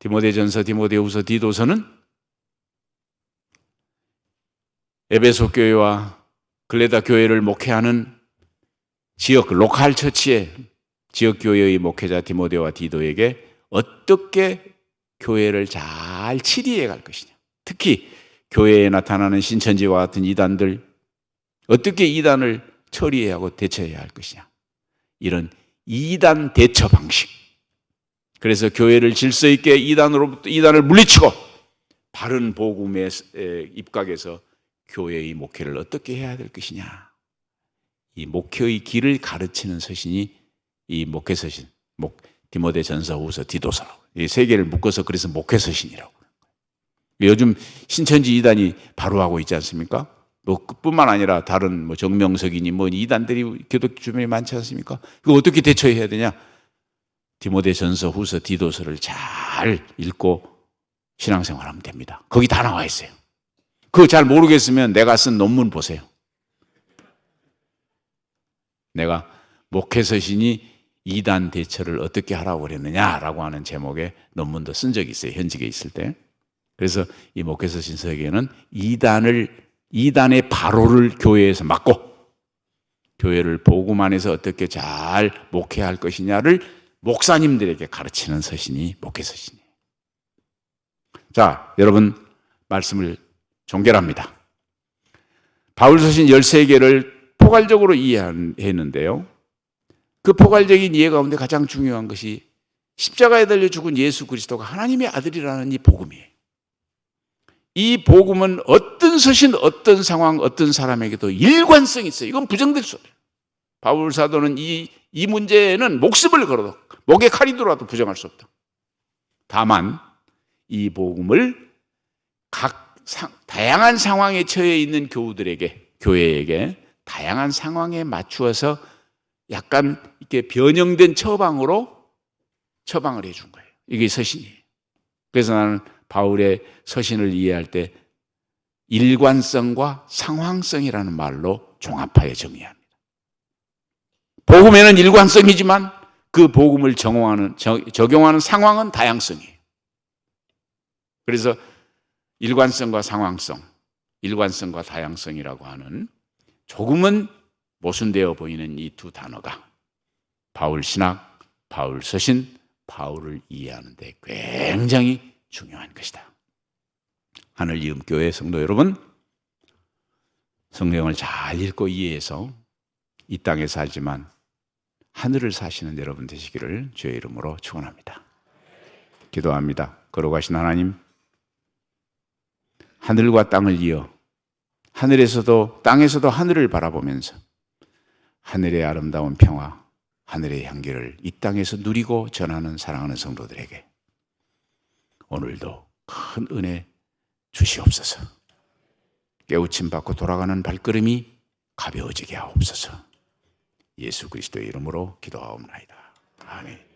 디모데전서, 디모데후서, 디도서는 에베소 교회와 글레다 교회를 목회하는 지역 로컬 처치의 지역 교회의 목회자 디모데와 디도에게 어떻게 교회를 잘 치리해 갈 것이냐. 특히 교회에 나타나는 신천지와 같은 이단들, 어떻게 이단을 처리해야 하고 대처해야 할 것이냐. 이런 이단 대처 방식. 그래서 교회를 질서 있게 이단을 물리치고 바른 복음에 입각해서 교회의 목회를 어떻게 해야 될 것이냐. 이 목회의 길을 가르치는 서신이 이 목회 서신, 디모데 전서, 후서, 디도서라고. 이 세 개를 묶어서 그래서 목회 서신이라고. 요즘 신천지 이단이 바로하고 있지 않습니까? 뿐만 아니라 다른 정명석이니 이단들이 교독 주변에 많지 않습니까? 그거 어떻게 대처해야 되냐? 디모데 전서, 후서, 디도서를 잘 읽고 신앙생활하면 됩니다. 거기 다 나와 있어요. 그거 잘 모르겠으면 내가 쓴 논문 보세요. 내가 목회서신이 이단 대처를 어떻게 하라고 그랬느냐라고 하는 제목의 논문도 쓴 적이 있어요. 현직에 있을 때. 그래서 이 목회서신 설계는 이단의 바로를 교회에서 막고 교회를 복음 안에서 어떻게 잘 목회할 것이냐를 목사님들에게 가르치는 서신이 목회서신이에요. 자, 여러분 말씀을 종결합니다. 바울서신 13개를 포괄적으로 이해했는데요. 그 포괄적인 이해 가운데 가장 중요한 것이 십자가에 달려 죽은 예수 그리스도가 하나님의 아들이라는 이 복음이에요. 이 복음은 어떤 서신, 어떤 상황, 어떤 사람에게도 일관성이 있어요. 이건 부정될 수 없어요. 바울 사도는 이 문제에는 목숨을 걸어도 목에 칼이 들어와도 부정할 수 없다. 다만 이 복음을 다양한 상황에 처해 있는 교회에게 다양한 상황에 맞추어서 약간 이렇게 변형된 처방을 해준 거예요. 이게 서신이에요. 그래서 나는 바울의 서신을 이해할 때 일관성과 상황성이라는 말로 종합하여 정의합니다. 복음에는 일관성이지만 그 복음을 적용하는 상황은 다양성이에요. 그래서 일관성과 상황성, 일관성과 다양성이라고 하는 조금은 모순되어 보이는 이 두 단어가 바울 신학, 바울 서신, 바울을 이해하는 데 굉장히 중요한 것이다. 하늘이음교회 성도 여러분, 성경을 잘 읽고 이해해서 이 땅에 살지만 하늘을 사시는 여러분 되시기를 주의 이름으로 축원합니다. 기도합니다. 거룩하신 하나님, 하늘과 땅을 이어 하늘에서도 땅에서도 하늘을 바라보면서 하늘의 아름다운 평화, 하늘의 향기를 이 땅에서 누리고 전하는 사랑하는 성도들에게 오늘도 큰 은혜 주시옵소서. 깨우침 받고 돌아가는 발걸음이 가벼워지게 하옵소서. 예수 그리스도의 이름으로 기도하옵나이다. 아멘.